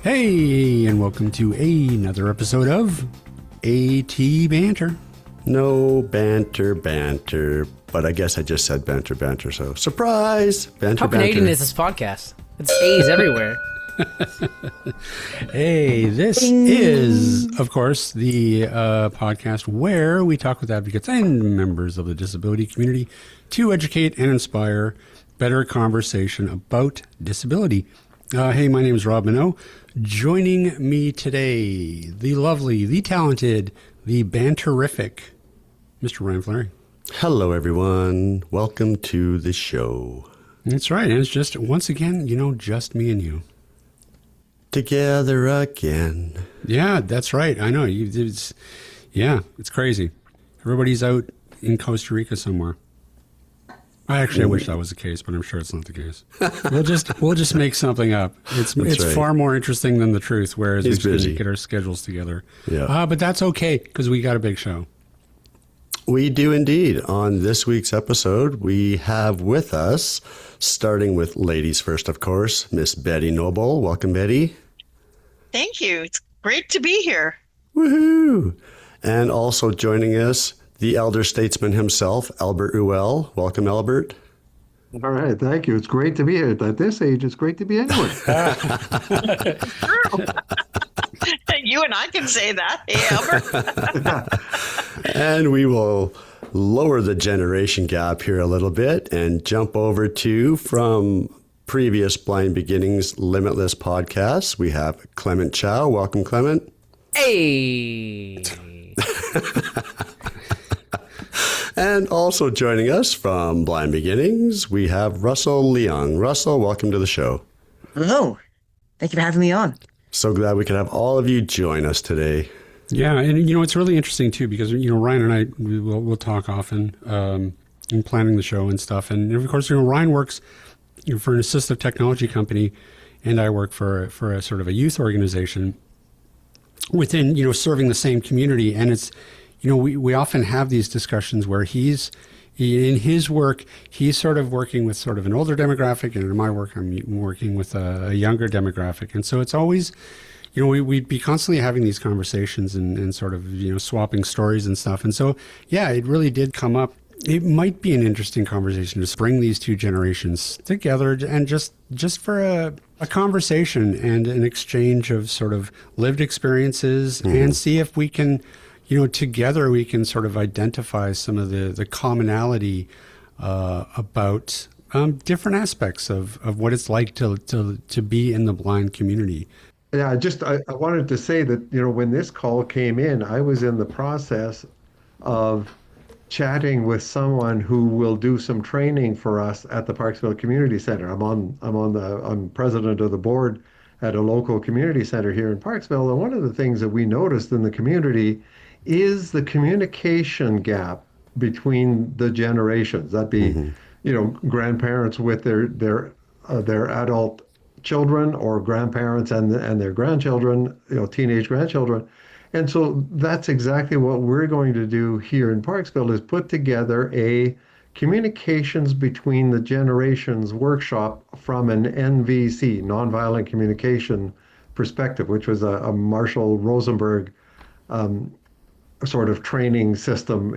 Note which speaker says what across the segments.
Speaker 1: Hey, and welcome to another episode of AT Banter.
Speaker 2: No banter, but I guess I just said banter, so surprise! Banter,
Speaker 3: How Canadian is this podcast? It's A's everywhere.
Speaker 1: Hey, this is, of course, the podcast where we talk with advocates and members of the disability community to educate and inspire better conversation about disability. Hey, my name is Rob Minot. Joining me today, the lovely, the talented, the banterific, Mr. Ryan Flaherty.
Speaker 2: Hello, everyone. Welcome to the show.
Speaker 1: That's right. And it's just, once again, just me and you.
Speaker 2: Together again.
Speaker 1: Yeah, that's right. I know. It's crazy. Everybody's out in Costa Rica somewhere. I wish that was the case, but I'm sure it's not the case. We'll just make something up. It's right. Far more interesting than the truth, whereas we just get our schedules together.
Speaker 2: Yeah.
Speaker 1: But that's okay, because we got a big show.
Speaker 2: We do indeed. On this week's episode, we have with us, starting with ladies first, of course, Miss Betty Nobel. Welcome, Betty.
Speaker 4: Thank you. It's great to be here.
Speaker 2: Woohoo! And also joining us, the elder statesman himself, Albert Ruel. Welcome, Albert.
Speaker 5: All right, thank you. It's great to be here. At this age, it's great to be anywhere.
Speaker 4: You and I can say that. Hey, Albert.
Speaker 2: And we will lower the generation gap here a little bit and jump over to, from previous Blind Beginnings Limitless podcasts, we have Clement Chou. Welcome, Clement.
Speaker 3: Hey.
Speaker 2: And also joining us from Blind Beginnings, we have Russell Leung. Russell, welcome to the show.
Speaker 6: Hello. Thank you for having me on.
Speaker 2: So glad we could have all of you join us today.
Speaker 1: Yeah, and it's really interesting too, because Ryan and I we'll talk often in planning the show and stuff, and of course Ryan works for an assistive technology company, and I work for a sort of a youth organization within serving the same community, and it's we often have these discussions where in his work, he's sort of working with sort of an older demographic, and in my work, I'm working with a younger demographic. And so it's always, we'd be constantly having these conversations and sort of, swapping stories and stuff. And so, yeah, it really did come up. It might be an interesting conversation to bring these two generations together and just for a conversation and an exchange of sort of lived experiences and see if we can, together we can sort of identify some of the commonality about different aspects of what it's like to be in the blind community.
Speaker 5: Yeah, I wanted to say that, when this call came in, I was in the process of chatting with someone who will do some training for us at the Parksville Community Center. I'm president of the board at a local community center here in Parksville, and one of the things that we noticed in the community is the communication gap between the generations. That'd be, grandparents with their adult children, or grandparents and their grandchildren, teenage grandchildren. And so that's exactly what we're going to do here in Parksville, is put together a communications between the generations workshop from an NVC, nonviolent communication perspective, which was a Marshall Rosenberg sort of training system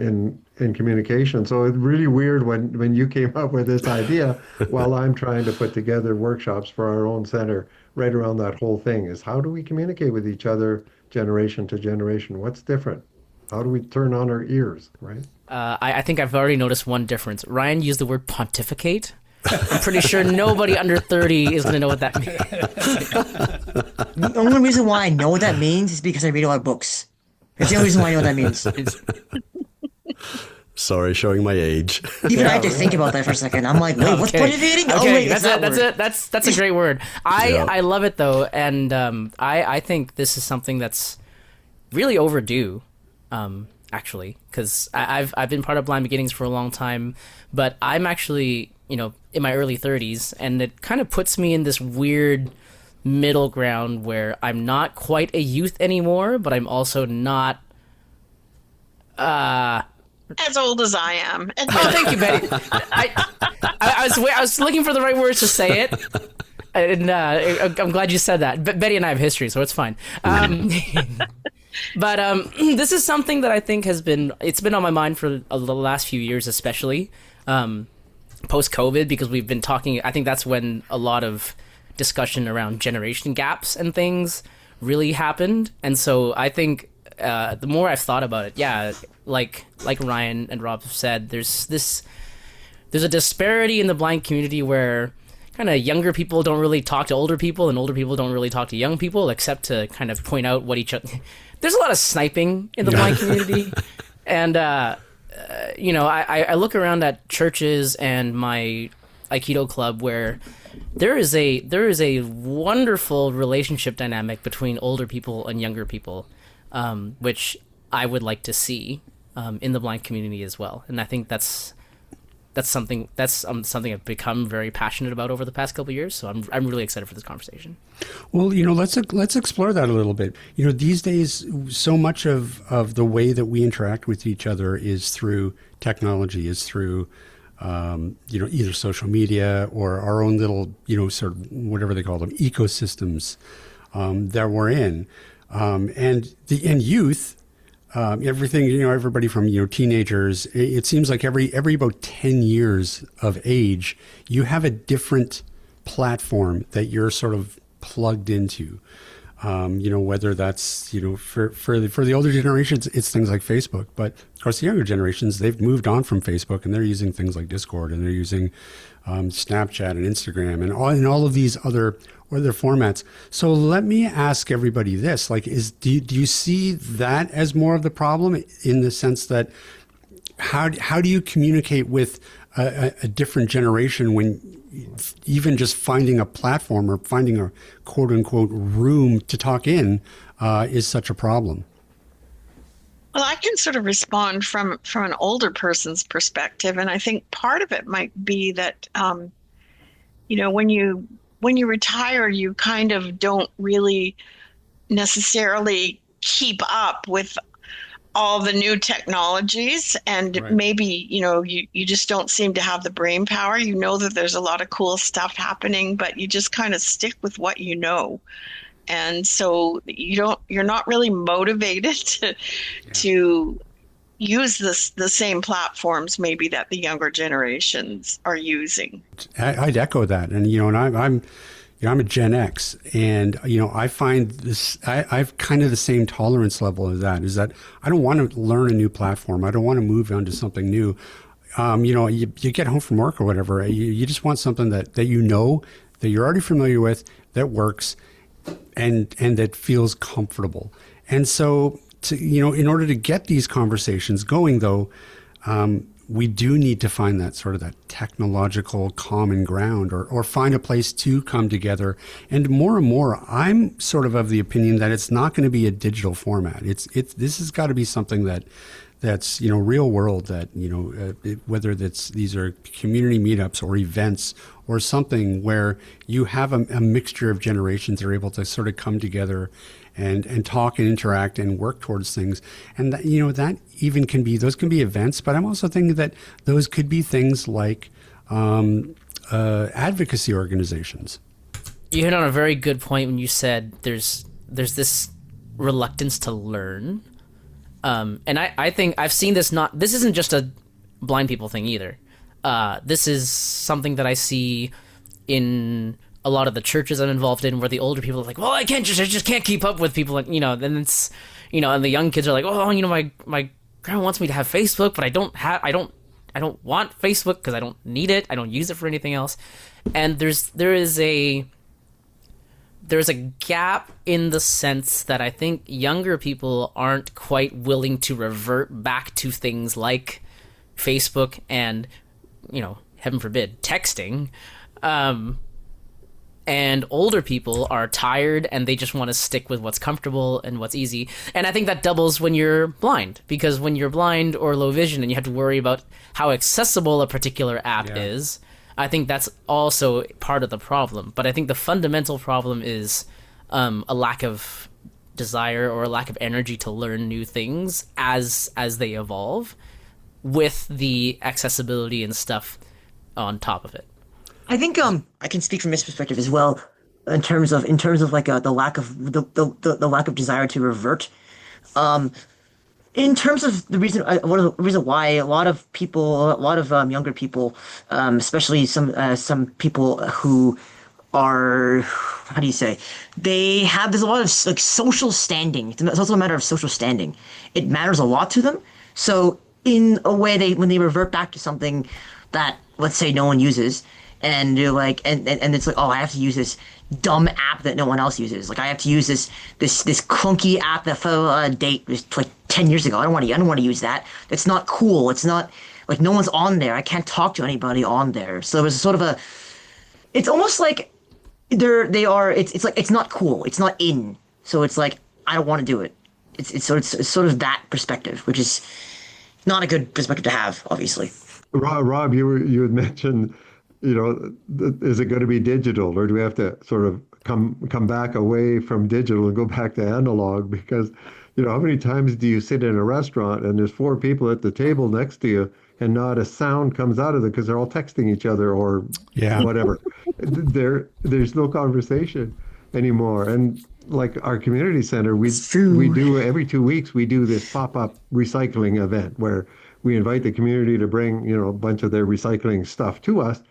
Speaker 5: in communication. So it's really weird when you came up with this idea while I'm trying to put together workshops for our own center right around that whole thing, is how do we communicate with each other generation to generation? What's different? How do we turn on our ears, right?
Speaker 3: I think I've already noticed one difference. Ryan used the word pontificate. I'm pretty sure nobody under 30 is going to know what that means.
Speaker 6: The only reason why I know what that means is because I read a lot of books. That's the only reason why I know what that means.
Speaker 2: Sorry, showing my age.
Speaker 6: Even I had to think about that for a second. I'm like, wait, what's pontificating?
Speaker 3: Okay,
Speaker 6: Oh, wait,
Speaker 3: that's it. That's a great word. I love it though, and I think this is something that's really overdue, actually, because I've been part of Blind Beginnings for a long time, but I'm actually in my early 30s, and it kind of puts me in this weird middle ground where I'm not quite a youth anymore, but I'm also not
Speaker 4: As old as I am.
Speaker 3: Oh, thank you, Betty. I was looking for the right words to say it. And I'm glad you said that. Betty and I have history, so it's fine. But this is something that I think it's been on my mind for the last few years, especially post-COVID, because we've been talking. I think that's when a lot of discussion around generation gaps and things really happened. And so I think the more I've thought about it, yeah, like Ryan and Rob have said, there's a disparity in the blind community where kind of younger people don't really talk to older people, and older people don't really talk to young people, except to kind of point out what each other. There's a lot of sniping in the blind community, and I look around at churches and my Aikido club where there is a wonderful relationship dynamic between older people and younger people, which I would like to see in the blind community as well, and I think that's something I've become very passionate about over the past couple of years. So I'm really excited for this conversation.
Speaker 1: Well, let's explore that a little bit. These days, so much of the way that we interact with each other is through technology, is through either social media or our own little sort of whatever they call them ecosystems that we're in, and youth. Everything, everybody from, teenagers, it seems like every about 10 years of age, you have a different platform that you're sort of plugged into. Whether that's, for the older generations, it's things like Facebook. But of course, the younger generations, they've moved on from Facebook and they're using things like Discord, and they're using Snapchat and Instagram and all of these other formats. So let me ask everybody this: do you see that as more of the problem, in the sense that how do you communicate with a different generation when even just finding a platform or finding a quote unquote room to talk in is such a problem?
Speaker 4: Well, I can sort of respond from an older person's perspective, and I think part of it might be that when you retire, you kind of don't really necessarily keep up with all the new technologies, and
Speaker 1: right.
Speaker 4: Maybe you just don't seem to have the brain power. You know that there's a lot of cool stuff happening, but you just kind of stick with what you know. And so you're not really motivated to use the same platforms maybe that the younger generations are using.
Speaker 1: I'd echo that, and I'm a Gen X, and I find this. I've kind of the same tolerance level as that. Is that I don't want to learn a new platform. I don't want to move on to something new. You get home from work or whatever. You just want something that that you're already familiar with, that works, and that feels comfortable. And so, in order to get these conversations going, though, we do need to find that technological common ground, or find a place to come together. And more, I'm sort of the opinion that it's not going to be a digital format. This has got to be something that's real world, that whether these are community meetups or events or something where you have a mixture of generations that are able to sort of come together and talk and interact and work towards things. And that, that even those can be events, but I'm also thinking that those could be things like advocacy organizations.
Speaker 3: You hit on a very good point when you said there's this reluctance to learn. And I think I've seen this this isn't just a blind people thing either. This is something that I see in a lot of the churches I'm involved in, where the older people are like, well, I just can't keep up with people. And, then it's, and the young kids are like, oh, my grandma wants me to have Facebook, but I don't want Facebook because I don't need it. I don't use it for anything else. And there is a gap in the sense that I think younger people aren't quite willing to revert back to things like Facebook and, heaven forbid, texting. And older people are tired and they just want to stick with what's comfortable and what's easy. And I think that doubles when you're blind, because when you're blind or low vision and you have to worry about how accessible a particular app is, I think that's also part of the problem. But I think the fundamental problem is a lack of desire or a lack of energy to learn new things as they evolve, with the accessibility and stuff on top of it.
Speaker 6: I think I can speak from this perspective as well, in terms of like the lack of the lack of desire to revert. In terms of the reason, one of the reason why a lot of people, a lot of younger people, especially some people who are, how do you say, there's a lot of like social standing. It's also a matter of social standing. It matters a lot to them. So in a way, when they revert back to something that, let's say, no one uses, and you're like, and it's like, oh, I have to use this dumb app that no one else uses. Like I have to use this clunky app that fell out of date like 10 years ago. I don't want to use that. It's not cool. It's not like no one's on there. I can't talk to anybody on there. So it was sort of it's almost like it's like it's not cool. It's not in. So it's like I don't want to do it. It's sort of that perspective, which is not a good perspective to have, obviously.
Speaker 5: Rob, you had mentioned, is it going to be digital, or do we have to sort of come back away from digital and go back to analog? Because, how many times do you sit in a restaurant and there's four people at the table next to you and not a sound comes out of it because they're all texting each other or whatever. There's no conversation anymore. And like our community center, we do every 2 weeks, we do this pop-up recycling event where we invite the community to bring, a bunch of their recycling stuff to us.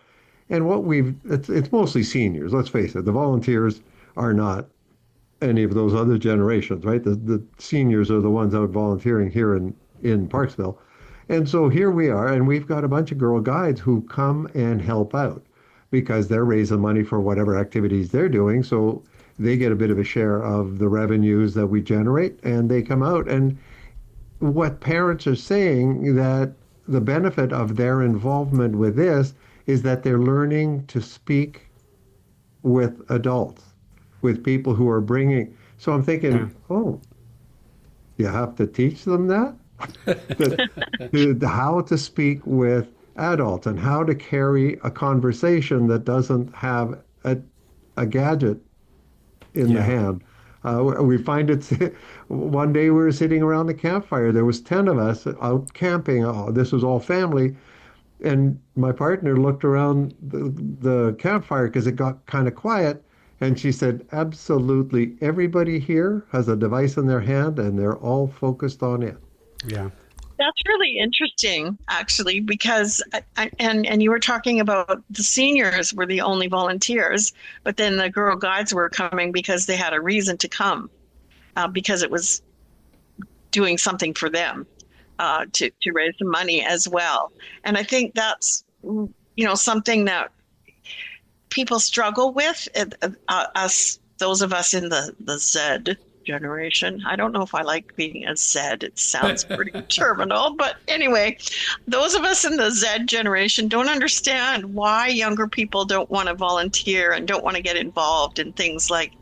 Speaker 5: And it's mostly seniors, let's face it. The volunteers are not any of those other generations, right? The seniors are the ones out volunteering here in Parksville. And so here we are, and we've got a bunch of Girl Guides who come and help out because they're raising money for whatever activities they're doing. So they get a bit of a share of the revenues that we generate, and they come out. And what parents are saying, that the benefit of their involvement with this is that they're learning to speak with adults, with people who are bringing. So I'm thinking, oh, you have to teach them that? How to speak with adults and how to carry a conversation that doesn't have a gadget in the hand. We find it. One day we were sitting around the campfire. There was 10 of us out camping. Oh, this was all family. And my partner looked around the campfire because it got kind of quiet. And she said, absolutely everybody here has a device in their hand and they're all focused on it.
Speaker 1: Yeah.
Speaker 4: That's really interesting, actually, because and you were talking about the seniors were the only volunteers, but then the Girl Guides were coming because they had a reason to come, because it was doing something for them, to raise some money as well. And I think that's something that people struggle with. Those of us in the Z generation. I don't know if I like being a Z. It sounds pretty terminal, but anyway, those of us in the Z generation don't understand why younger people don't want to volunteer and don't want to get involved in things like,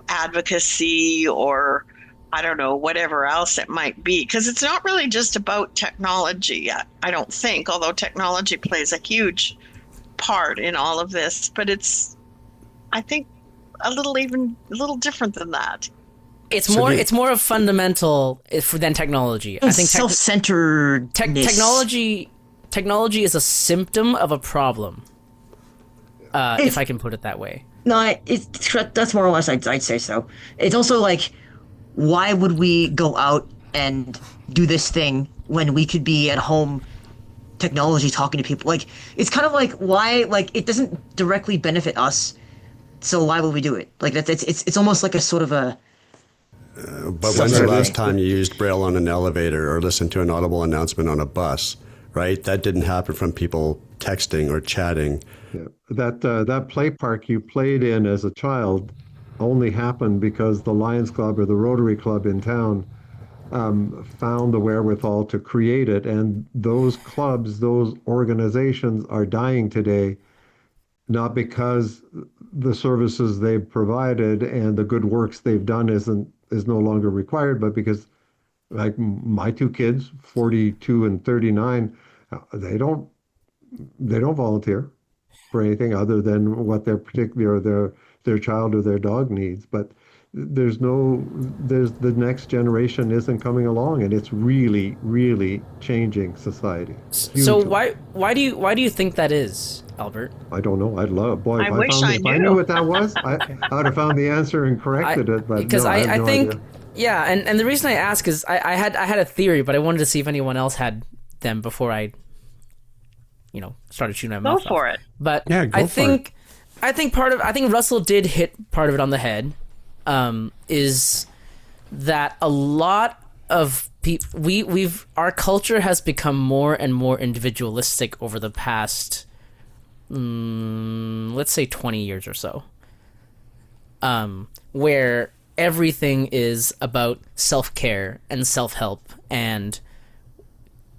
Speaker 4: advocacy or I don't know, whatever else it might be. Because it's not really just about technology, I don't think, although technology plays a huge part in all of this, but it's, I think, a little different than that.
Speaker 3: It's more of fundamental than technology. I think
Speaker 6: self-centered
Speaker 3: technology is a symptom of a problem. If I can put it that way.
Speaker 6: No, that's more or less I'd say so. It's also like, why would we go out and do this thing when we could be at home, technology, talking to people? Like, it's kind of like, why, like, it doesn't directly benefit us, so why would we do it? Like, it's almost like a sort of a...
Speaker 2: But when's the last time you used Braille on an elevator or listened to an audible announcement on a bus, right? That didn't happen from people texting or chatting.
Speaker 5: Yeah. That play park you played in as a child only happened because the Lions Club or the Rotary Club in town found the wherewithal to create it. And those clubs, those organizations are dying today, not because the services they've provided and the good works they've done is no longer required, but because, like, my two kids, 42 and 39, they don't volunteer for anything other than what their particular their child or their dog needs. But there's the next generation isn't coming along, and it's really, really changing society.
Speaker 3: So why do you think that is? Albert?
Speaker 5: I don't know. I'd love, boy,
Speaker 4: I wish I
Speaker 5: if I knew
Speaker 4: knew.
Speaker 5: what that was, I would have found the answer and
Speaker 3: I
Speaker 5: corrected it, but
Speaker 3: because
Speaker 5: no, I have
Speaker 3: I
Speaker 5: no
Speaker 3: think
Speaker 5: idea.
Speaker 3: yeah, and the reason I ask is I had a theory, but I wanted to see if anyone else had them before I started shooting my
Speaker 4: Go
Speaker 3: mouth off.
Speaker 4: for it.
Speaker 3: But
Speaker 1: Yeah, go for it.
Speaker 3: I think Russell did hit part of it on the head. Is that a lot of people our culture has become more and more individualistic over the past let's say 20 years or so, where everything is about self-care and self-help and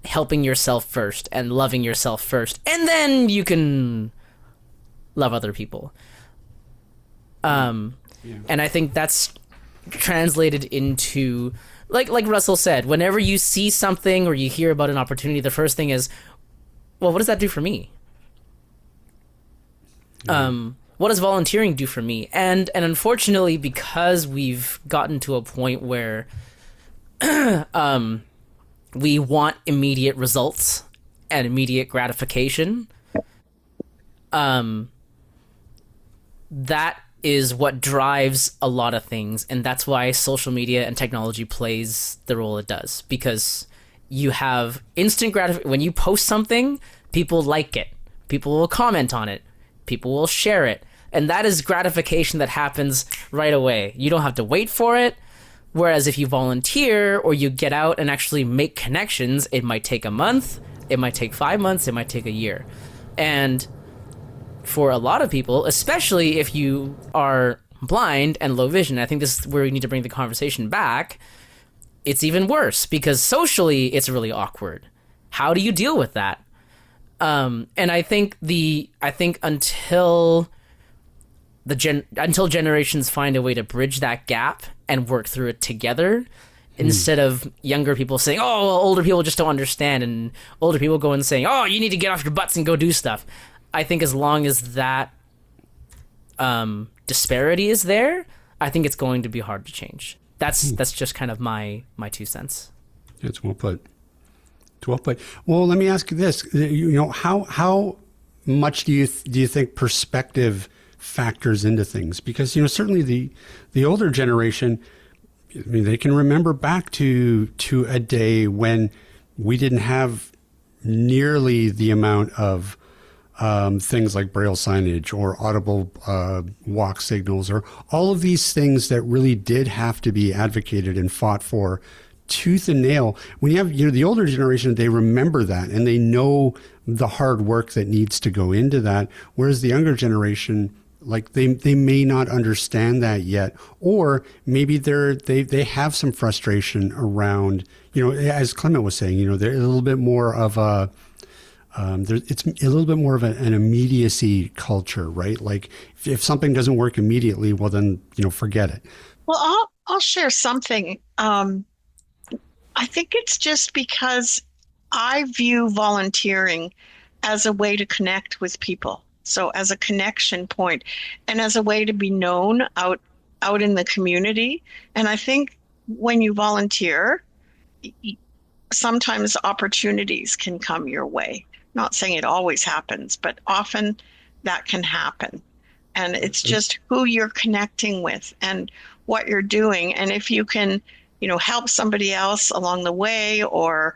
Speaker 3: helping yourself first and loving yourself first, and then you can love other people. And I think that's translated into like Russell said, whenever you see something or you hear about an opportunity, the first thing is, well, what does that do for me? What does volunteering do for me? And unfortunately, because we've gotten to a point where we want immediate results and immediate gratification, that is what drives a lot of things, and that's why social media and technology plays the role it does, because you have instant gratification. When you post something, people like it, people will comment on it, people will share it, and that is gratification that happens right away. You don't have to wait for it. Whereas if you volunteer or you get out and actually make connections, it might take a month, it might take 5 months, it might take a year. And for a lot of people, especially if you are blind and low vision, I think this is where we need to bring the conversation back. It's even worse because socially it's really awkward. How do you deal with that? And I think until generations find a way to bridge that gap and work through it together, instead of younger people saying, "Oh, well, older people just don't understand," and older people go and saying, "Oh, you need to get off your butts and go do stuff." I think as long as that disparity is there, I think it's going to be hard to change. That's just kind of my 2 cents.
Speaker 1: It's well put. It's well put. Well, let me ask you this: how much do you think perspective factors into things? Because certainly the older generation, I mean, they can remember back to a day when we didn't have nearly the amount of things like braille signage or audible walk signals, or all of these things that really did have to be advocated and fought for tooth and nail. When you have the older generation, they remember that and they know the hard work that needs to go into that, whereas the younger generation, like they may not understand that yet, or maybe they have some frustration around, as Clement was saying, they're a little bit more of a it's a little bit more of an immediacy culture, right? Like if something doesn't work immediately, well then forget it.
Speaker 4: Well, I'll share something. I think it's just because I view volunteering as a way to connect with people. So as a connection point and as a way to be known out in the community. And I think when you volunteer, sometimes opportunities can come your way. Not saying it always happens, but often that can happen. And it's just who you're connecting with and what you're doing. And if you can, help somebody else along the way, or,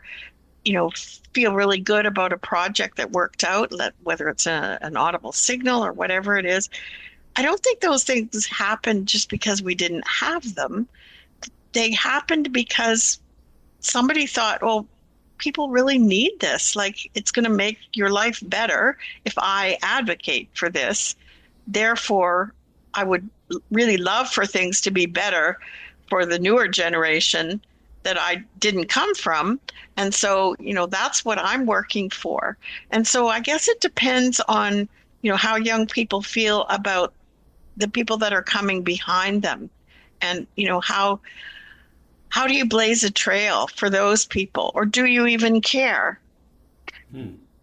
Speaker 4: feel really good about a project that worked out, whether it's an audible signal or whatever it is. I don't think those things happen just because we didn't have them. They happened because somebody thought, oh, people really need this. Like, it's going to make your life better if I advocate for this. Therefore, I would really love for things to be better for the newer generation that I didn't come from. And so, that's what I'm working for. And so I guess it depends on, how young people feel about the people that are coming behind them. And, how do you blaze a trail for those people? Or do you even care?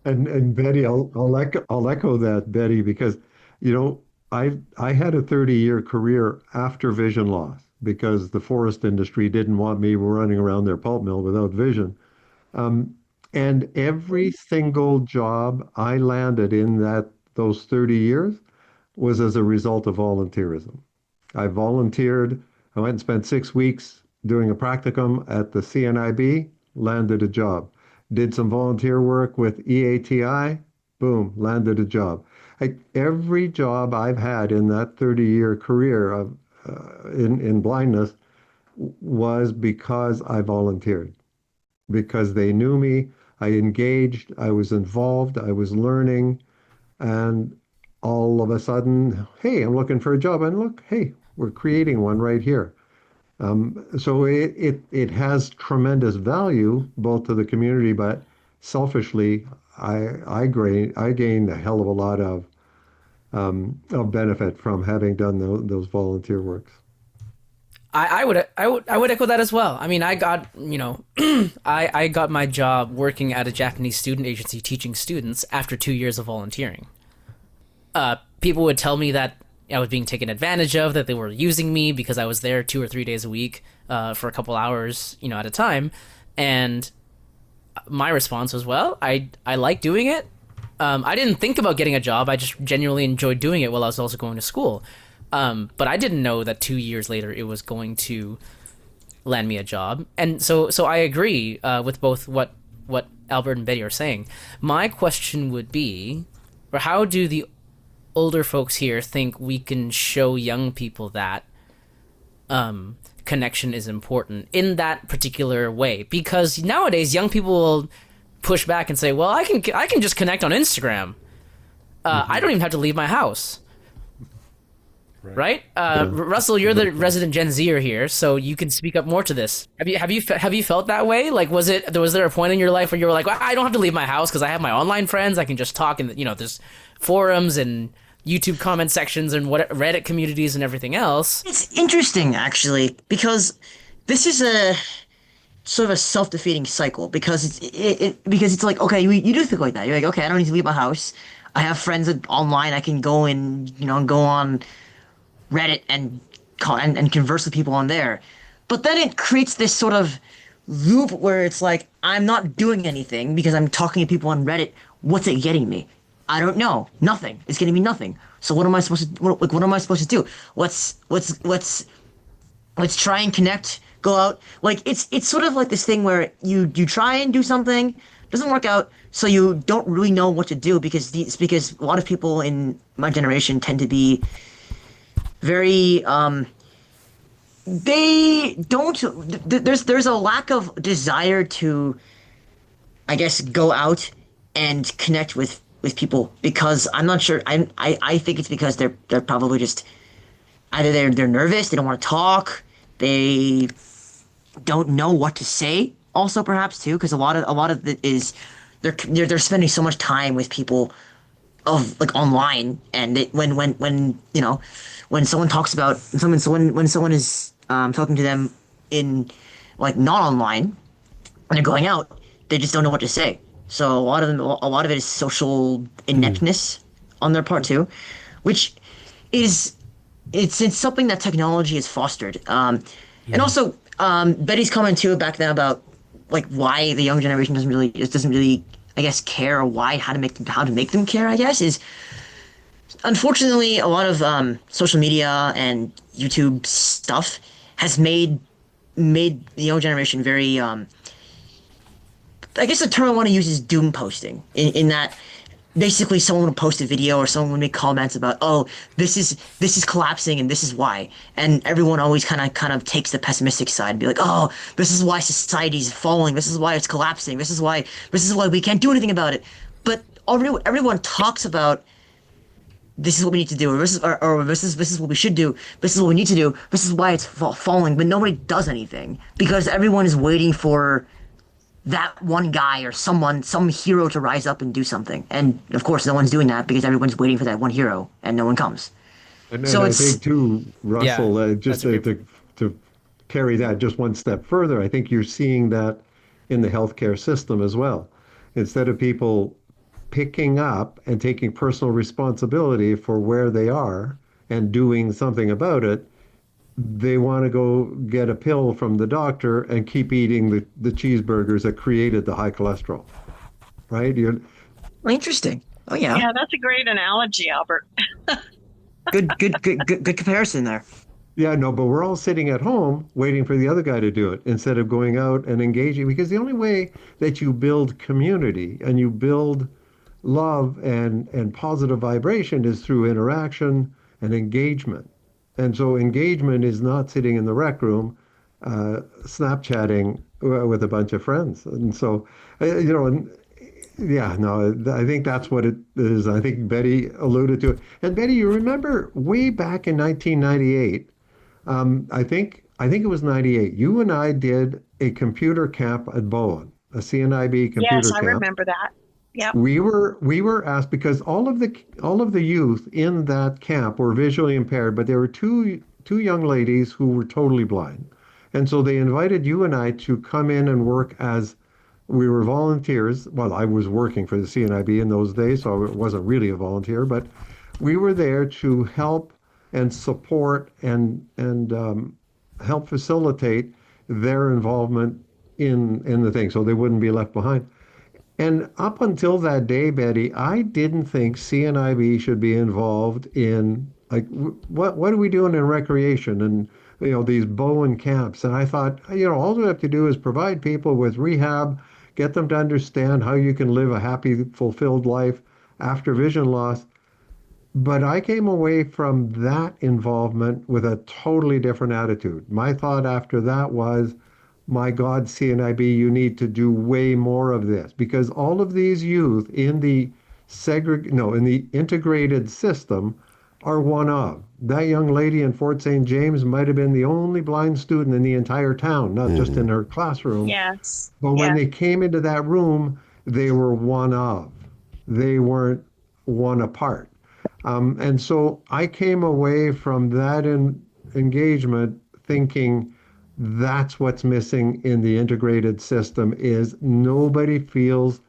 Speaker 5: And Betty, I'll echo that, Betty, because I had a 30-year career after vision loss because the forest industry didn't want me running around their pulp mill without vision. And every single job I landed in those 30 years was as a result of volunteerism. I volunteered. I went and spent 6 weeks doing a practicum at the CNIB, landed a job. Did some volunteer work with EATI, boom, landed a job. Every job I've had in that 30-year career of, in blindness was because I volunteered, because they knew me, I engaged, I was involved, I was learning, and all of a sudden, hey, I'm looking for a job, and look, hey, we're creating one right here. So it has tremendous value both to the community, but selfishly, I gained a hell of a lot of benefit from having done those volunteer works.
Speaker 3: I would echo that as well. I mean, I got, I got my job working at a Japanese student agency teaching students after 2 years of volunteering. People would tell me that I was being taken advantage of, that they were using me because I was there 2 or 3 days a week for a couple hours, at a time. And my response was, well, I like doing it. I didn't think about getting a job. I just genuinely enjoyed doing it while I was also going to school. But I didn't know that 2 years later it was going to land me a job. And so I agree with both what Albert and Betty are saying. My question would be, or how do the older folks here think we can show young people that connection is important in that particular way? Because nowadays young people will push back and say, well, I can just connect on Instagram. I don't even have to leave my house. Right? Russell, you're the resident Gen Zer here, so you can speak up more to this. Have you felt that way? Like, was there a point in your life where you were like, well, I don't have to leave my house because I have my online friends, I can just talk, and there's forums and YouTube comment sections and Reddit communities and everything else.
Speaker 6: It's interesting, actually, because this is a sort of a self-defeating cycle, because it's like, okay, you do think like that. You're like, okay, I don't need to leave my house. I have friends online. I can go and go on Reddit and converse with people on there. But then it creates this sort of loop where it's like, I'm not doing anything because I'm talking to people on Reddit. What's it getting me? I don't know. Nothing. It's getting me nothing. So what am I supposed to what am I supposed to do? Let's try and connect, go out. Like it's sort of like this thing where you try and do something, doesn't work out, so you don't really know what to do because a lot of people in my generation tend to be very they don't there's a lack of desire to, I guess, go out and connect with people, because I'm not sure, I think it's because they're probably just either they're nervous, they don't want to talk, they don't know what to say, also perhaps too, because a lot of it is they're spending so much time with people of like online, and when someone talks about when someone is talking to them in like not online, when they're going out, they just don't know what to say. So a lot of it is social ineptness on their part too, which is it's something that technology has fostered. And also Betty's comment too back then about like why the young generation doesn't really I guess care, or how to make them care, I guess, is unfortunately a lot of social media and YouTube stuff has made the young generation very I guess the term I want to use is doom posting, in that basically someone will post a video or someone will make comments about, oh, this is collapsing and this is why, and everyone always kind of takes the pessimistic side and be like, oh, this is why society's falling, this is why it's collapsing, this is why we can't do anything about it. But everyone talks about this is what we need to do, or this is what we should do, this is what we need to do, this is why it's falling, but nobody does anything because everyone is waiting for that one guy or some hero to rise up and do something. And of course, no one's doing that because everyone's waiting for that one hero and no one comes.
Speaker 5: And
Speaker 6: so
Speaker 5: I think too, Russell, just to carry that just one step further, I think you're seeing that in the healthcare system as well. Instead of people picking up and taking personal responsibility for where they are and doing something about it, they want to go get a pill from the doctor and keep eating the cheeseburgers that created the high cholesterol, right?
Speaker 6: Interesting. Oh yeah,
Speaker 4: Yeah, that's a great analogy, Albert.
Speaker 6: good comparison there.
Speaker 5: Yeah, no, but we're all sitting at home waiting for the other guy to do it instead of going out and engaging. Because the only way that you build community and you build love and positive vibration is through interaction and engagement. And so engagement is not sitting in the rec room, Snapchatting with a bunch of friends. And so, and yeah, no, I think that's what it is. I think Betty alluded to it. And Betty, you remember way back in 1998, I think it was 98, you and I did a computer camp at Bowen, a CNIB
Speaker 4: Yes,
Speaker 5: computer
Speaker 4: I
Speaker 5: camp.
Speaker 4: remember that. Yep.
Speaker 5: We were asked because all of the youth in that camp were visually impaired, but there were two young ladies who were totally blind. And so they invited you and I to come in and work as we were volunteers. Well, I was working for the CNIB in those days, so I wasn't really a volunteer, but we were there to help and support and help facilitate their involvement in the thing, so they wouldn't be left behind. And up until that day, Betty, I didn't think CNIB should be involved in like what are we doing in recreation and these Bowen camps. And I thought, all we have to do is provide people with rehab, get them to understand how you can live a happy, fulfilled life after vision loss. But I came away from that involvement with a totally different attitude. My thought after that was, my God, CNIB, you need to do way more of this because all of these youth in the in the integrated system are one of. That young lady in Fort St. James might have been the only blind student in the entire town, not just in her classroom.
Speaker 4: Yes.
Speaker 5: But when
Speaker 4: Yes.
Speaker 5: they came into that room, they were one of. They weren't one apart. And so I came away from that engagement thinking that's what's missing in the integrated system is nobody feels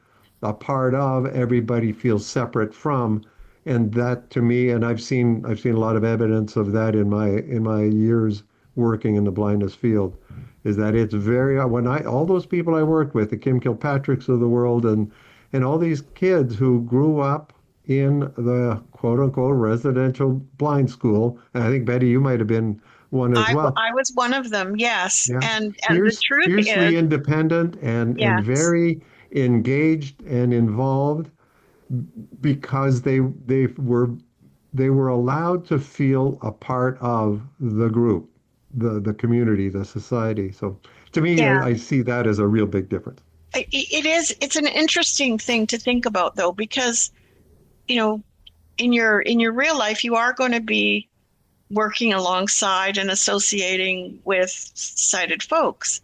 Speaker 5: a part of, everybody feels separate from. And that to me, and I've seen a lot of evidence of that in my years working in the blindness field, is that it's very when I all those people I worked with, the Kim Kilpatricks of the world and all these kids who grew up in the quote unquote residential blind school, and I think Betty, you might have been one as well.
Speaker 4: I was one of them, yes.
Speaker 5: Yeah.
Speaker 4: And the truth
Speaker 5: Fiercely
Speaker 4: is,
Speaker 5: independent and
Speaker 4: yes,
Speaker 5: very engaged and involved because they were allowed to feel a part of the group, the community, the society. So to me,
Speaker 4: yeah.
Speaker 5: I see that as a real big difference.
Speaker 4: It is. It's an interesting thing to think about, though, because in your real life, you are going to be working alongside and associating with sighted folks,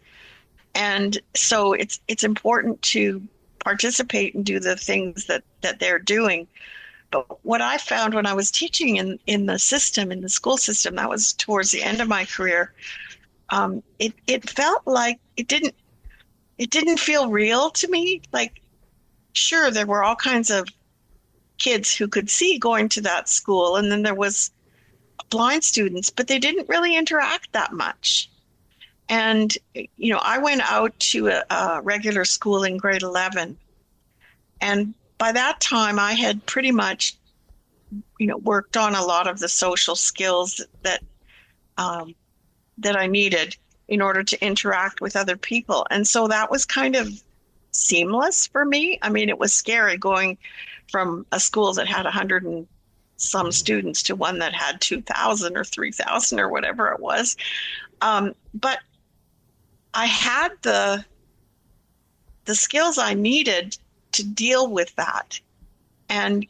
Speaker 4: and so it's important to participate and do the things that they're doing. But what I found when I was teaching in the system, in the school system, that was towards the end of my career, it felt like it didn't feel real to me. Like, sure, there were all kinds of kids who could see going to that school, and then there was blind students, but they didn't really interact that much. And, I went out to a regular school in grade 11. And by that time, I had pretty much, worked on a lot of the social skills that I needed in order to interact with other people. And so that was kind of seamless for me. I mean, it was scary going from a school that had 100 and some students to one that had 2,000 or 3,000 or whatever it was. But I had the skills I needed to deal with that. And,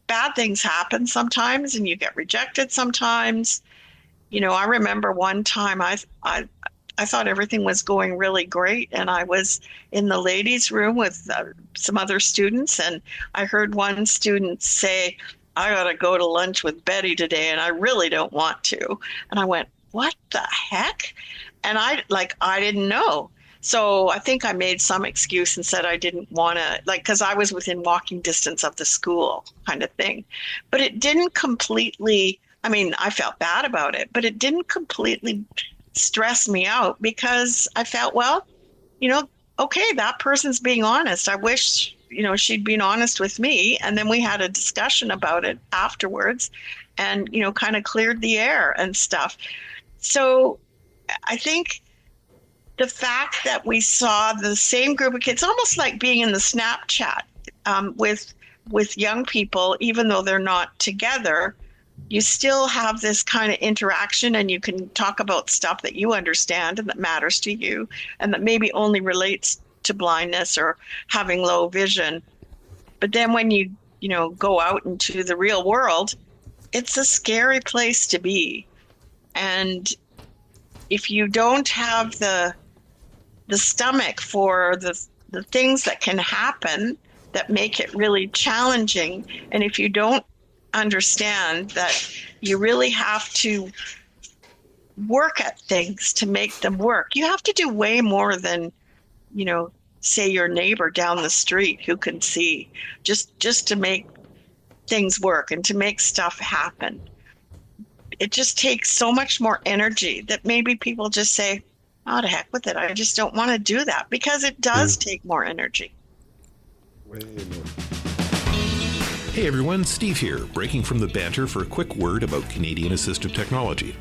Speaker 4: bad things happen sometimes and you get rejected sometimes. I remember one time I thought everything was going really great, and I was in the ladies' room with some other students, and I heard one student say, "I got to go to lunch with Betty today, and I really don't want to." And I went, "What the heck?" And I didn't know. So I think I made some excuse and said I didn't want to, because I was within walking distance of the school kind of thing. But it didn't completely, I felt bad about it, but it didn't completely stress me out because I felt, well, okay, that person's being honest. I wish she'd been honest with me, and then we had a discussion about it afterwards, and kind of cleared the air and stuff. So I think the fact that we saw the same group of kids, almost like being in the Snapchat with young people, even though they're not together, you still have this kind of interaction, and you can talk about stuff that you understand and that matters to you, and that maybe only relates to blindness or having low vision. But then when you go out into the real world, it's a scary place to be. And if you don't have the stomach for the things that can happen that make it really challenging, and if you don't understand that you really have to work at things to make them work, you have to do way more than, say your neighbor down the street who can see, just to make things work and to make stuff happen. It just takes so much more energy that maybe people just say, oh, to heck with it, I just don't want to do that, because it does take more energy.
Speaker 7: Hey everyone, Steve here, breaking from the banter for a quick word about Canadian assistive technology.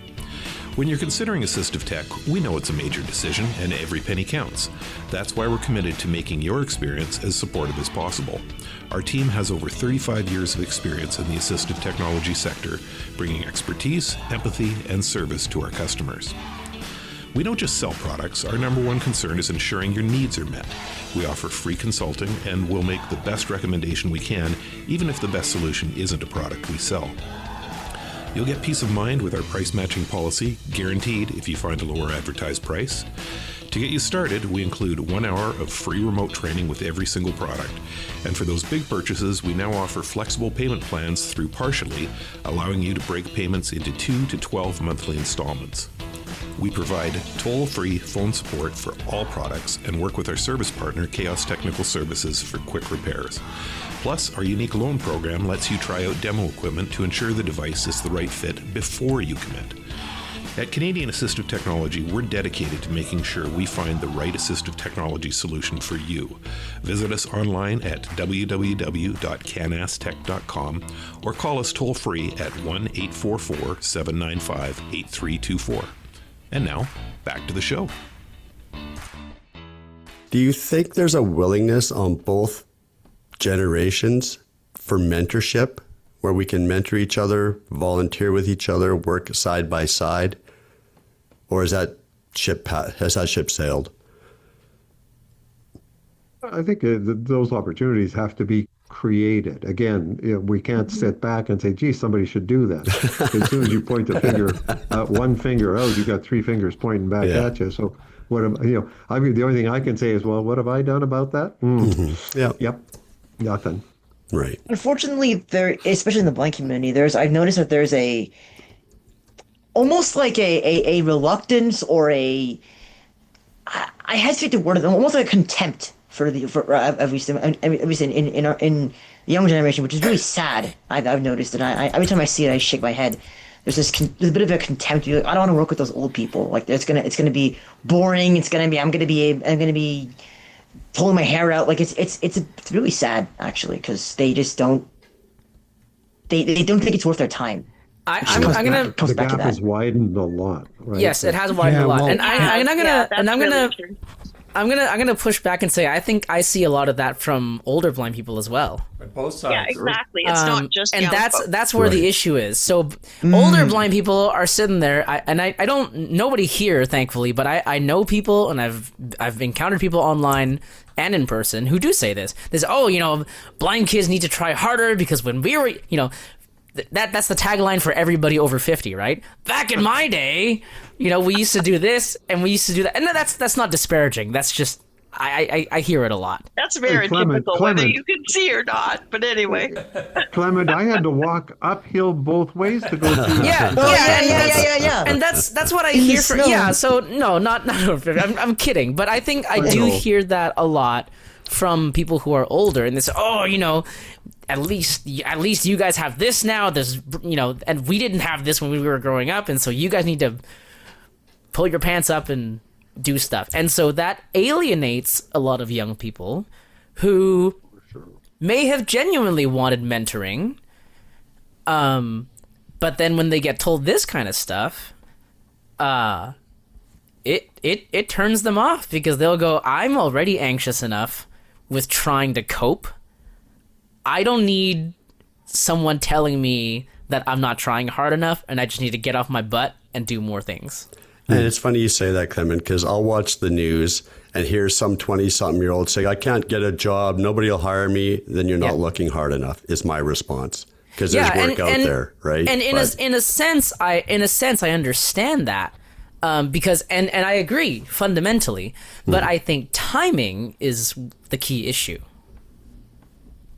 Speaker 7: When you're considering assistive tech, we know it's a major decision and every penny counts. That's why we're committed to making your experience as supportive as possible. Our team has over 35 years of experience in the assistive technology sector, bringing expertise, empathy, and service to our customers. We don't just sell products. Our number one concern is ensuring your needs are met. We offer free consulting and will make the best recommendation we can, even if the best solution isn't a product we sell. You'll get peace of mind with our price matching policy, guaranteed if you find a lower advertised price. To get you started, we include 1 hour of free remote training with every single product. And for those big purchases, we now offer flexible payment plans through Partially, allowing you to break payments into 2 to 12 monthly installments. We provide toll-free phone support for all products and work with our service partner, Chaos Technical Services, for quick repairs. Plus, our unique loan program lets you try out demo equipment to ensure the device is the right fit before you commit. At Canadian Assistive Technology, we're dedicated to making sure we find the right assistive technology solution for you. Visit us online at www.canastech.com or call us toll-free at 1-844-795-8324. And now, back to the show.
Speaker 2: Do you think there's a willingness on both generations for mentorship, where we can mentor each other, volunteer with each other, work side by side? Or has that ship sailed?
Speaker 5: I think those opportunities have to be created. Again, we can't sit back and say, gee, somebody should do that. As soon as you point the finger, one finger out, you got three fingers pointing back at you. So what am, I mean, the only thing I can say is, well, what have I done about that? Yep, nothing.
Speaker 2: Right.
Speaker 6: Unfortunately, there, especially in the blind community, I've noticed that there's almost like a reluctance or I hesitate to word it, almost like a contempt for at least in the younger generation, which is really sad. I've noticed it. Every time I see it, I shake my head. There's a bit of a contempt. You're like, I don't want to work with those old people. Like it's gonna be boring. I'm gonna be pulling my hair out. Like it's really sad actually, because they just don't think it's worth their time.
Speaker 5: The gap has widened a lot, right?
Speaker 3: Yes, it has widened a lot, and I'm gonna push back and say I think I see a lot of that from older blind people as well.
Speaker 1: Both sides.
Speaker 4: Yeah, exactly. It's not just
Speaker 3: and
Speaker 4: young folks.
Speaker 3: that's where the issue is. So older blind people are sitting there, I don't, nobody here, thankfully, but I know people, and I've encountered people online and in person who do say this. They say, blind kids need to try harder because when we were, that's the tagline for everybody over 50, right? Back in my day, we used to do this and we used to do that. And that's not disparaging. That's just, I hear it a lot.
Speaker 4: That's very typical, whether you can see or not. But anyway.
Speaker 5: Clement, I had to walk uphill both ways to go through.
Speaker 6: Yeah.
Speaker 3: And that's what I hear from. Yeah. So no, not over 50. I'm kidding, but I think I do hear that a lot from people who are older, and they say, at least you guys have this now. This, and we didn't have this when we were growing up, and so you guys need to pull your pants up and do stuff. And so that alienates a lot of young people who may have genuinely wanted mentoring, but then when they get told this kind of stuff, it turns them off, because they'll go, I'm already anxious enough with trying to cope. I don't need someone telling me that I'm not trying hard enough, and I just need to get off my butt and do more things.
Speaker 2: And it's funny you say that, Clement, because I'll watch the news and hear some 20-something-year-old say, I can't get a job, nobody will hire me, then you're not looking hard enough, is my response. Because there's work out there, right?
Speaker 3: And in a sense, I understand that. Because and I agree fundamentally, but I think timing is the key issue.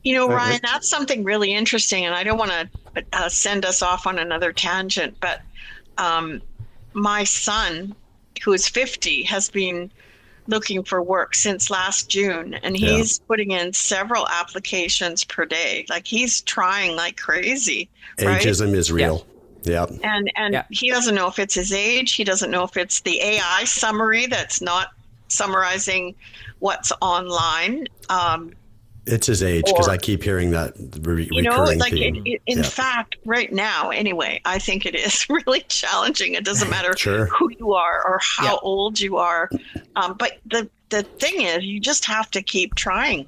Speaker 4: You know, Ryan, that's something really interesting, and I don't want to send us off on another tangent, but my son, who is 50, has been looking for work since last June, and he's putting in several applications per day. Like, he's trying like crazy. Right?
Speaker 2: Ageism is real. Yeah.
Speaker 4: And he doesn't know if it's his age. He doesn't know if it's the AI summary that's not summarizing what's online.
Speaker 2: It's his age, because I keep hearing that recurring theme.
Speaker 4: In fact, right now, anyway, I think it is really challenging. It doesn't matter who you are or how old you are. But the thing is, you just have to keep trying.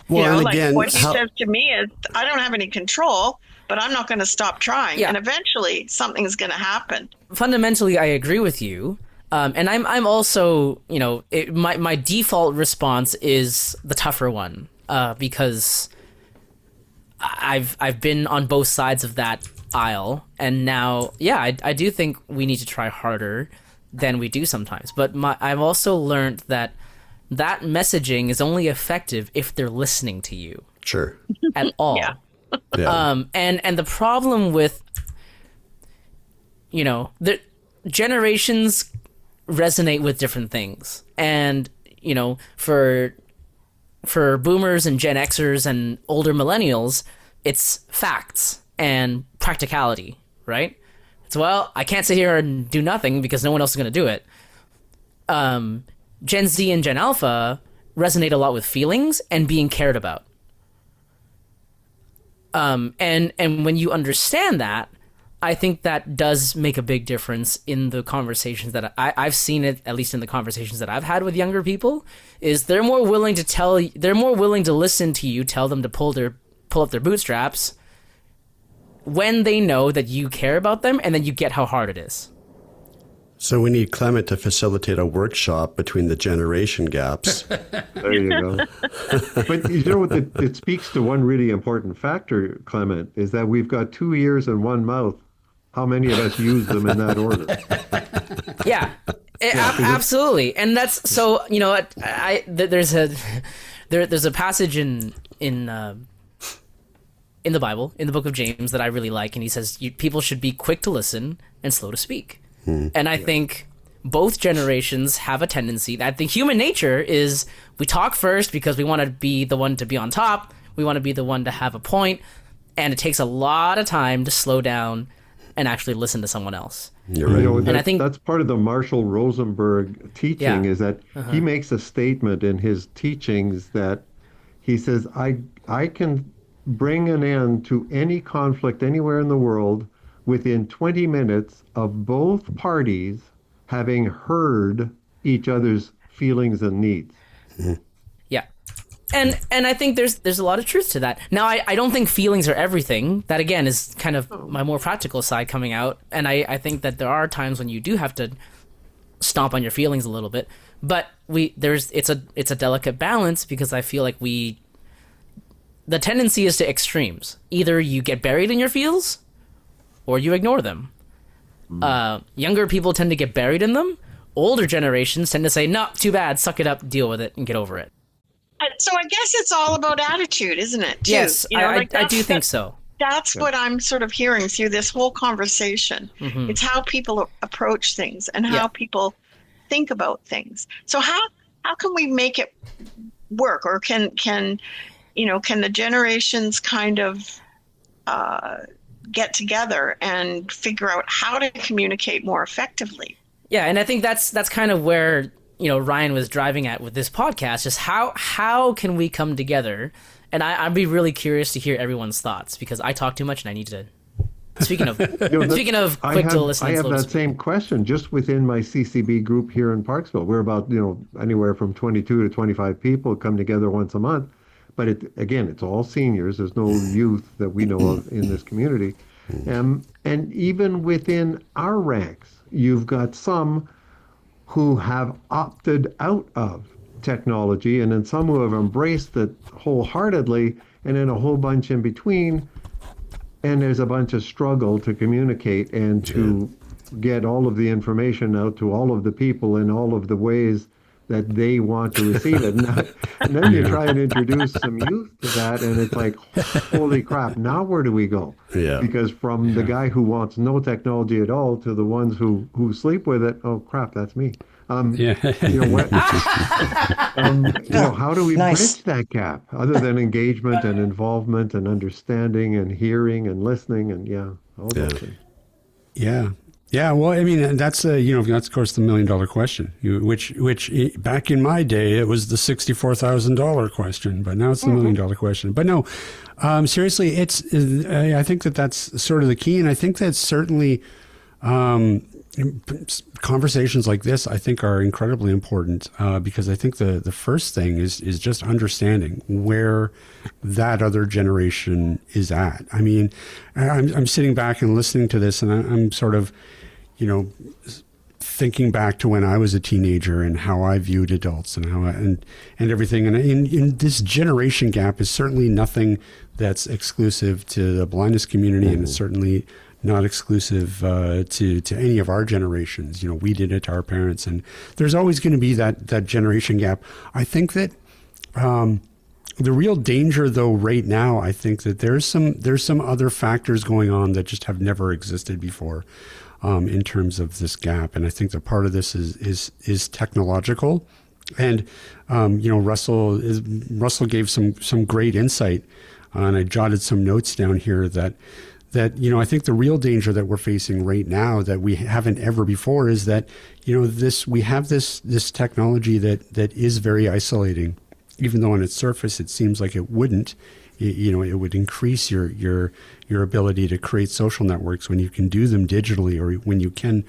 Speaker 2: Well, and again,
Speaker 4: what he says to me is, I don't have any control, but I'm not going to stop trying. Yeah. And eventually something's going to happen.
Speaker 3: Fundamentally, I agree with you. And I'm also, my default response is the tougher one. Because I've been on both sides of that aisle, and now, I do think we need to try harder than we do sometimes. But I've also learned that messaging is only effective if they're listening to you.
Speaker 2: Sure.
Speaker 3: At all.
Speaker 2: Yeah.
Speaker 3: And the problem with, the generations resonate with different things, and for boomers and Gen Xers and older millennials, it's facts and practicality, right? It's, well, I can't sit here and do nothing because no one else is going to do it. Gen Z and Gen Alpha resonate a lot with feelings and being cared about. And when you understand that, I think that does make a big difference in the conversations that I've seen it, at least in the conversations that I've had with younger people, is they're more willing to listen to you, tell them to pull up their bootstraps when they know that you care about them, and then you get how hard it is.
Speaker 2: So we need Clement to facilitate a workshop between the generation gaps.
Speaker 5: There you go. But you know what? It speaks to one really important factor, Clement, is that we've got 2 ears and one mouth. How many of us use them in that order?
Speaker 3: Yeah, absolutely. And that's so. There's a passage in the Bible, in the book of James, that I really like, and he says people should be quick to listen and slow to speak. And I think both generations have a tendency. I think human nature is we talk first because we want to be the one to be on top. We want to be the one to have a point. And it takes a lot of time to slow down and actually listen to someone else.
Speaker 2: You're right.
Speaker 5: And
Speaker 3: I think
Speaker 5: that's part of the Marshall Rosenberg teaching, is that he makes a statement in his teachings that he says, I can bring an end to any conflict anywhere in the world within 20 minutes of both parties having heard each other's feelings and needs.
Speaker 3: Yeah. And I think there's a lot of truth to that. Now, I don't think feelings are everything. That, again, is kind of my more practical side coming out. And I think that there are times when you do have to stomp on your feelings a little bit. But it's a delicate balance, because I feel like the tendency is to extremes. Either you get buried in your feels, or you ignore them. Younger people tend to get buried in them. Older generations tend to say, no, too bad, suck it up, deal with it, and get over it.
Speaker 4: So I guess it's all about attitude, isn't it? Too?
Speaker 3: Yes, I do think so.
Speaker 4: That's what I'm sort of hearing through this whole conversation. Mm-hmm. It's how people approach things and how people think about things. So how can we make it work? Or can the generations kind of get together and figure out how to communicate more effectively?
Speaker 3: Yeah, and I think that's kind of where Ryan was driving at with this podcast, is how can we come together And I'd be really curious to hear everyone's thoughts because I talk too much and I need to. Speaking of quick to listen.
Speaker 5: I have
Speaker 3: slow to
Speaker 5: that
Speaker 3: speak.
Speaker 5: same question just within my CCB group here in Parksville. We're about, anywhere from 22 to 25 people come together once a month. But it's all seniors. There's no youth that we know of in this community. And even within our ranks, you've got some who have opted out of technology, and then some who have embraced it wholeheartedly, and then a whole bunch in between. And there's a bunch of struggle to communicate and to get all of the information out to all of the people in all of the ways that they want to receive it. And then you try and introduce some youth to that, and it's like, holy crap, now where do we go?
Speaker 2: Yeah.
Speaker 5: Because from the guy who wants no technology at all to the ones who sleep with it, oh crap, that's me. How do we bridge that gap other than engagement and involvement and understanding and hearing and listening and all those things.
Speaker 1: Yeah, well, I mean, that's that's of course the $1 million question, which back in my day it was the $64,000 question, but now it's the $1 million question. But no, seriously, I think that's sort of the key, and I think that certainly conversations like this I think are incredibly important because I think the first thing is just understanding where that other generation is at. I mean, I'm sitting back and listening to this, and I'm sort of thinking back to when I was a teenager and how I viewed adults and how and everything. And in this generation gap is certainly nothing that's exclusive to the blindness community, and it's certainly not exclusive to any of our generations. We did it to our parents, and there's always going to be that generation gap. I think that the real danger, though, right now, I think that there's some other factors going on that just have never existed before. In terms of this gap, and I think that part of this is technological, and Russell gave some great insight, and I jotted some notes down here that I think the real danger that we're facing right now that we haven't ever before is that we have this technology that is very isolating, even though on its surface it seems like it wouldn't. It would increase your ability to create social networks when you can do them digitally, or when you can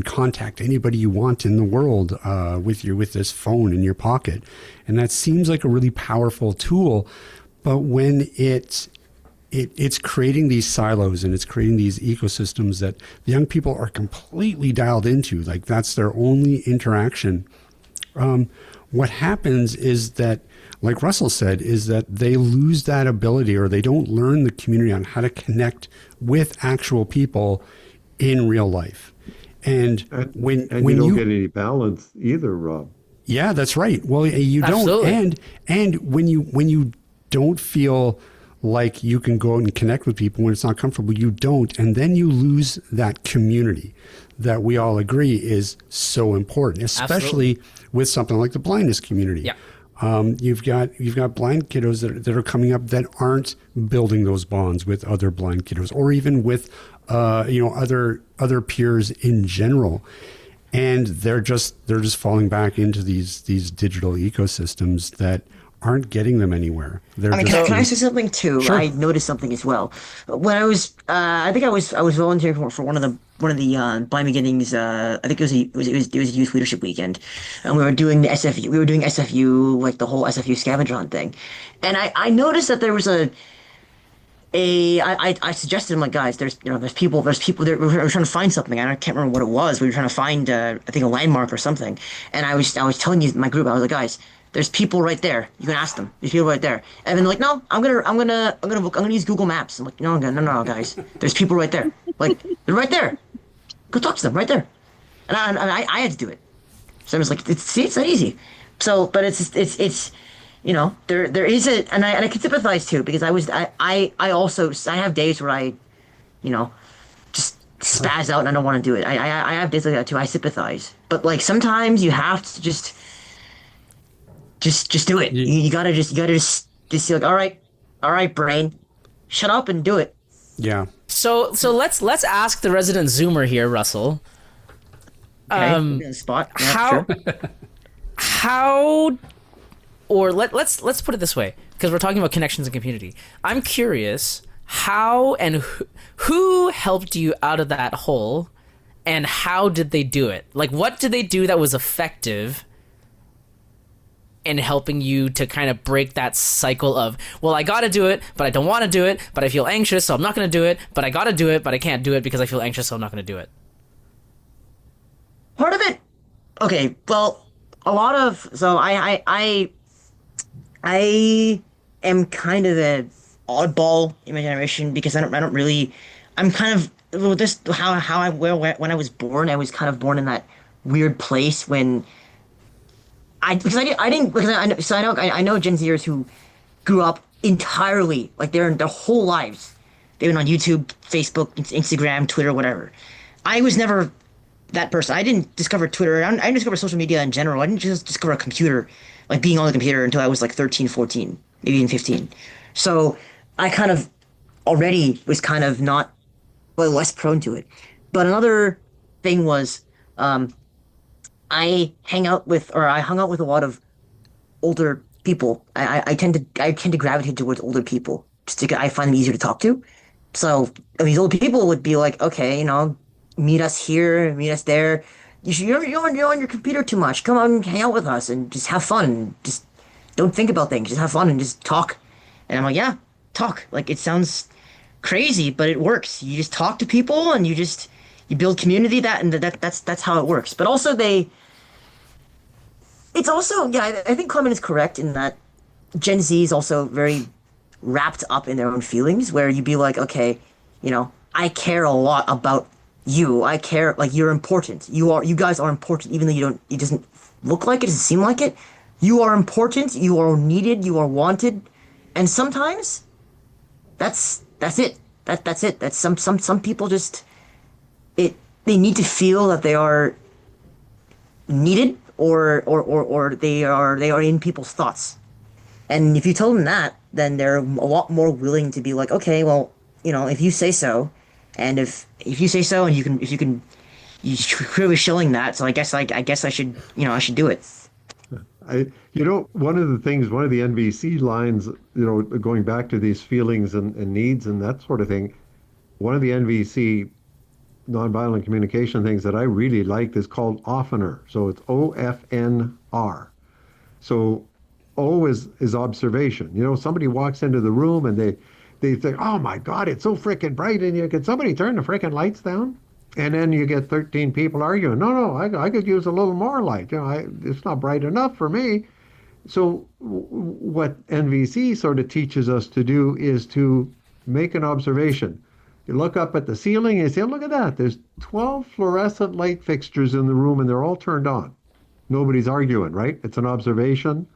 Speaker 1: contact anybody you want in the world with this phone in your pocket, and that seems like a really powerful tool. But when it's creating these silos and it's creating these ecosystems that the young people are completely dialed into, like that's their only interaction. What happens is that, like Russell said, is that they lose that ability, or they don't learn the community on how to connect with actual people in real life. And when
Speaker 5: you don't get any balance either, Rob.
Speaker 1: Yeah, that's right. Well, you
Speaker 3: Absolutely.
Speaker 1: don't. And when you don't feel like you can go out and connect with people when it's not comfortable, you don't. And then you lose that community that we all agree is so important, especially with something like the blindness community.
Speaker 3: Yeah.
Speaker 1: You've got blind kiddos that are coming up that aren't building those bonds with other blind kiddos, or even with other peers in general, and they're just falling back into these digital ecosystems that aren't getting them anywhere.
Speaker 6: Can I say something too?
Speaker 1: Sure.
Speaker 6: I noticed something as well. When I was, I think I was volunteering for one of the Blind Beginnings. I think it was Youth Leadership Weekend, and we were doing the SFU. We were doing SFU, like the whole SFU scavenger hunt thing, and I noticed that there was I suggested, I'm like, guys, there's people there. We were trying to find something. I can't remember what it was. We were trying to find, I think, a landmark or something. And I was telling you, my group, I was like, guys, there's people right there. You can ask them. There's people right there. And then they're like, no, I'm gonna use Google Maps. I'm like, no, guys, there's people right there. Like, they're right there. Go talk to them right there. And I had to do it. So I was like, it's not easy. So, but it's there is and I can sympathize too, because I also have days where I, just spaz out and I don't want to do it. I have days like that too. I sympathize, but like sometimes you have to just do it. You gotta just be like, all right, brain, shut up and do it.
Speaker 1: Yeah.
Speaker 3: So let's ask the resident Zoomer here, Russell.
Speaker 6: Okay, spot. Yeah,
Speaker 3: How or let's put it this way, because we're talking about connections and community. I'm curious how and who helped you out of that hole, and how did they do it? Like, what did they do that was effective in helping you to kind of break that cycle of, well, I got to do it, but I don't want to do it, but I feel anxious, so I'm not going to do it, but I got to do it, but I can't do it because I feel anxious, so I'm not going to do it.
Speaker 6: Part of it, okay, well, a lot of, so I am kind of an oddball in my generation because I don't really, I'm kind of, well, this, when I was born, I was kind of born in that weird place when I know Gen Zers who grew up entirely, like their whole lives, they've been on YouTube, Facebook, Instagram, Twitter, whatever. I was never that person. I didn't discover Twitter. I didn't discover social media in general. I didn't just discover a computer, like being on the computer, until I was like 13, 14, maybe even 15. So I kind of already was kind of not, well, less prone to it. But another thing was, I hung out with a lot of older people. I tend to gravitate towards older people just because I find them easier to talk to. So these old people would be like, okay, meet us here, meet us there. You're on your computer too much. Come on, hang out with us and just have fun. Just don't think about things. Just have fun and just talk. And I'm like, yeah, talk. Like, it sounds crazy, but it works. You just talk to people and you build community. That's how it works. But also it's also, yeah, I think Clement is correct in that Gen Z is also very wrapped up in their own feelings, where you'd be like, okay, I care a lot about you. I care, like, you're important. You guys are important, even though it doesn't look like it, doesn't seem like it. You are important, you are needed, you are wanted. And sometimes that's it. That's it. That's some people just, they need to feel that they are needed or they are in people's thoughts. And if you tell them that, then they're a lot more willing to be like, okay, well, if you say so, and if you say so, and you're clearly showing that, so I guess I should, I should do it.
Speaker 5: One of the NVC lines, going back to these feelings and needs and that sort of thing, one of the NVC nonviolent communication things that I really liked is called oftener. So it's OFNR. So O is observation. Somebody walks into the room and they think, oh my God, it's so freaking bright in here. Can somebody turn the freaking lights down? And then you get 13 people arguing. No, I could use a little more light. It's not bright enough for me. So what NVC sort of teaches us to do is to make an observation. You look up at the ceiling and you say, look at that. There's 12 fluorescent light fixtures in the room and they're all turned on. Nobody's arguing, right? It's an observation,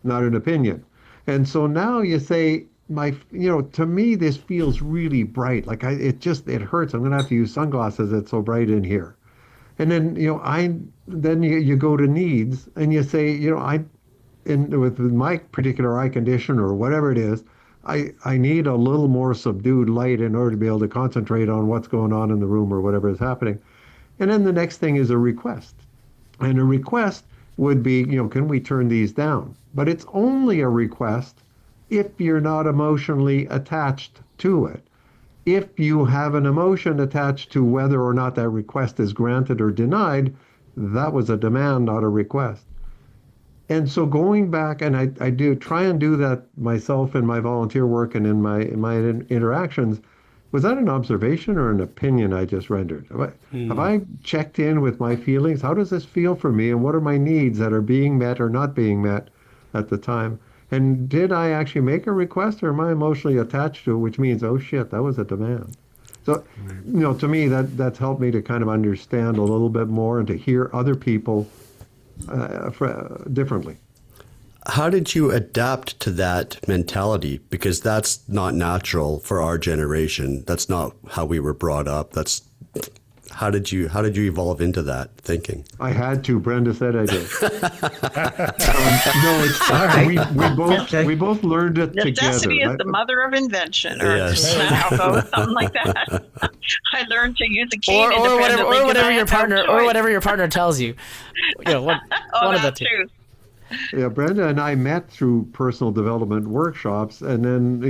Speaker 5: not an opinion. And so now you say, to me, this feels really bright. Like it hurts. I'm going to have to use sunglasses. It's so bright in here. And then, then you go to needs and you say, with my particular eye condition or whatever it is, I need a little more subdued light in order to be able to concentrate on what's going on in the room or whatever is happening. And then the next thing is a request. And a request would be, can we turn these down? But it's only a request if you're not emotionally attached to it. If you have an emotion attached to whether or not that request is granted or denied, that was a demand, not a request. And so going back, and I do try and do that myself in my volunteer work and in my interactions, was that an observation or an opinion I just rendered? Have I checked in with my feelings? How does this feel for me? And what are my needs that are being met or not being met at the time? And did I actually make a request, or am I emotionally attached to it, which means, oh shit, that was a demand. So, to me, that's helped me to kind of understand a little bit more and to hear other people differently.
Speaker 2: How did you adapt to that mentality? Because that's not natural for our generation. That's not how we were brought up. How did you evolve into that thinking?
Speaker 5: I had to. Brenda said I did. No, it's all right. We both learned it together.
Speaker 4: Necessity is the mother of invention, or something like that. I learned to use a cane
Speaker 3: or whatever your partner tells you. One of the two.
Speaker 4: True.
Speaker 5: Yeah, Brenda and I met through personal development workshops, and then,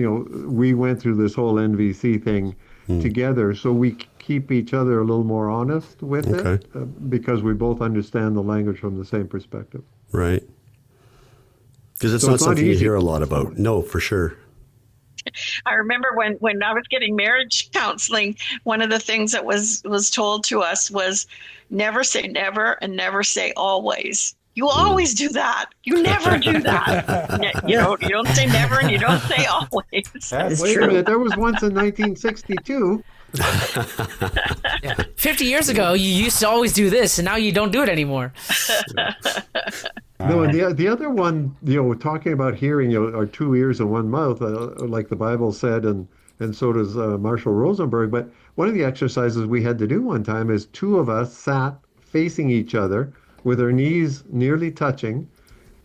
Speaker 5: we went through this whole NVC thing together. So we keep each other a little more honest with
Speaker 2: Okay.
Speaker 5: it because we both understand the language from the same perspective.
Speaker 2: Right. Because it's
Speaker 5: So
Speaker 2: not
Speaker 5: it's not
Speaker 2: something you
Speaker 5: easy.
Speaker 2: hear a lot about. No, for sure.
Speaker 4: I remember when I was getting marriage counseling, one of the things that was told to us was never say never and never say always. You always do that. You never do that. You don't say never and you don't say always.
Speaker 6: It's
Speaker 5: Wait
Speaker 6: true.
Speaker 5: a minute, there was once in 1962.
Speaker 3: 50 years ago, you used to always do this, and now you don't do it anymore.
Speaker 5: No, and the other one, talking about hearing, are two ears and one mouth, like the Bible said, and so does Marshall Rosenberg. But one of the exercises we had to do one time is two of us sat facing each other with our knees nearly touching,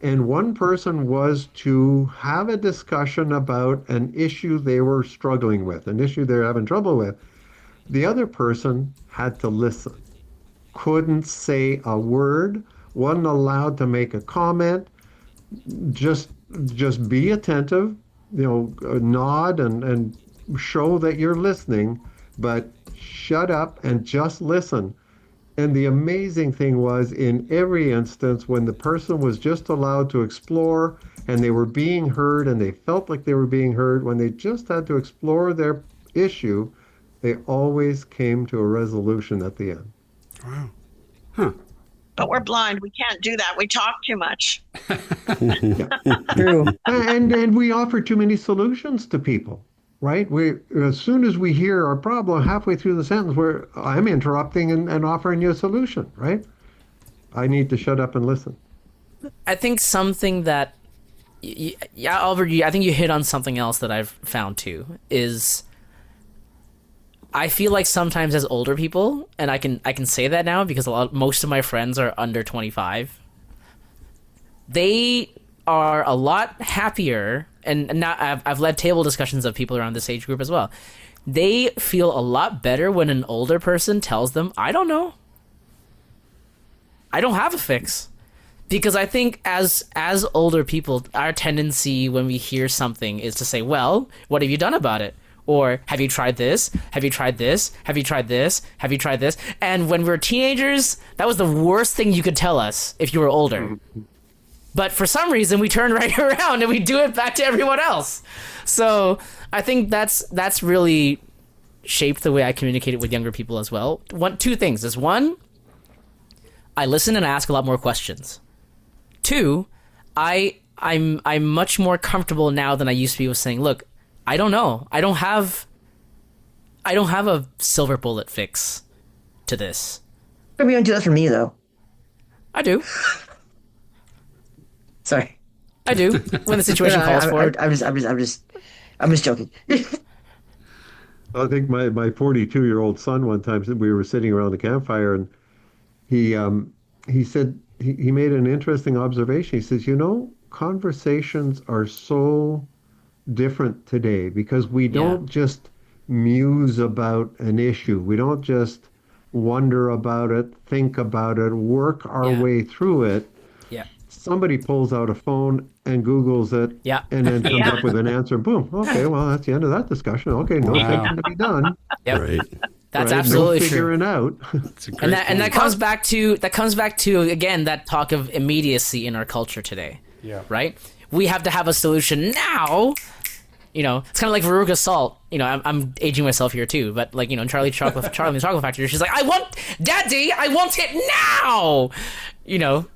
Speaker 5: and one person was to have a discussion about an issue they were struggling with, an issue they're having trouble with. The other person had to listen, couldn't say a word, wasn't allowed to make a comment, just be attentive, nod and show that you're listening, but shut up and just listen. And the amazing thing was, in every instance, when the person was just allowed to explore and they were being heard and they felt like they were being heard, when they just had to explore their issue, they always came to a resolution at the end.
Speaker 1: Wow. Huh.
Speaker 4: But we're blind. We can't do that. We talk too much.
Speaker 6: True.
Speaker 5: And we offer too many solutions to people, right? As soon as we hear our problem halfway through the sentence, I'm interrupting and offering you a solution, right? I need to shut up and listen.
Speaker 3: I think something that, yeah, Albert, I think you hit on something else that I've found too, is I feel like sometimes as older people, and I can say that now because most of my friends are under 25, they are a lot happier, and now I've led table discussions of people around this age group as well. They feel a lot better when an older person tells them, I don't know. I don't have a fix. Because I think as older people, our tendency when we hear something is to say, well, what have you done about it? Or have you tried this? Have you tried this? Have you tried this? Have you tried this? And when we're teenagers, that was the worst thing you could tell us if you were older. But for some reason, we turn right around and we do it back to everyone else. So I think that's really shaped the way I communicate with younger people as well. Two things is, one, I listen and I ask a lot more questions. Two, I'm much more comfortable now than I used to be with saying, look, I don't know. I don't have a silver bullet fix to this.
Speaker 6: Maybe you don't do that for me though.
Speaker 3: I do.
Speaker 6: Sorry.
Speaker 3: I do. When the situation calls for it.
Speaker 6: I'm just joking.
Speaker 5: I think my 42-year-old son, one time we were sitting around the campfire, and he said he made an interesting observation. He says, conversations are so different today because we don't just muse about an issue. We don't just wonder about it, think about it, work our way through it.
Speaker 3: Yeah.
Speaker 5: Somebody pulls out a phone and Googles it, and then comes up with an answer. Boom. Okay, well, that's the end of that discussion. Okay, no thinking to be done.
Speaker 3: Yep.
Speaker 2: Right.
Speaker 3: That's
Speaker 5: right?
Speaker 3: absolutely
Speaker 5: No
Speaker 3: true.
Speaker 5: figuring out.
Speaker 3: And that comes back to again that talk of immediacy in our culture today.
Speaker 1: Yeah.
Speaker 3: Right? We have to have a solution now. It's kind of like Veruca Salt. I'm aging myself here too, but like, Charlie and the Chocolate Factory, she's like, Daddy, I want it now!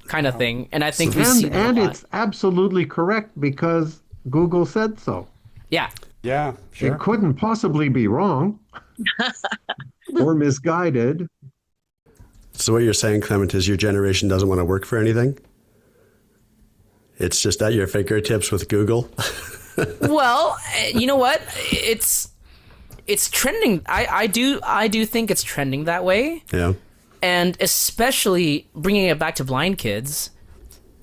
Speaker 3: Kind of thing. And I think we see that
Speaker 5: and
Speaker 3: a lot.
Speaker 5: it's absolutely correct because Google said so.
Speaker 3: Yeah.
Speaker 1: Yeah, sure.
Speaker 5: It couldn't possibly be wrong or misguided.
Speaker 2: So what you're saying, Clement, is your generation doesn't want to work for anything? It's just at your fingertips with Google?
Speaker 3: Well, you know what? It's trending. I do think it's trending that way.
Speaker 2: Yeah.
Speaker 3: And especially bringing it back to blind kids,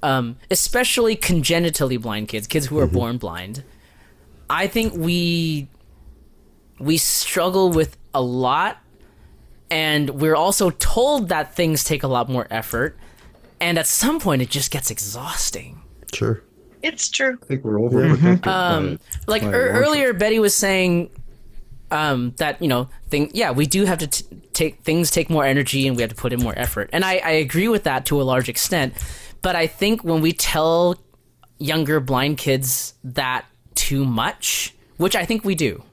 Speaker 3: especially congenitally blind kids who are born blind. I think we struggle with a lot, and we're also told that things take a lot more effort, and at some point it just gets exhausting.
Speaker 2: Sure.
Speaker 4: It's true.
Speaker 5: I think we're overprotected.
Speaker 3: Like
Speaker 5: by
Speaker 3: earlier, Betty was saying that we do have to take more energy and we have to put in more effort, and I agree with that to a large extent. But I think when we tell younger blind kids that too much, which I think we do,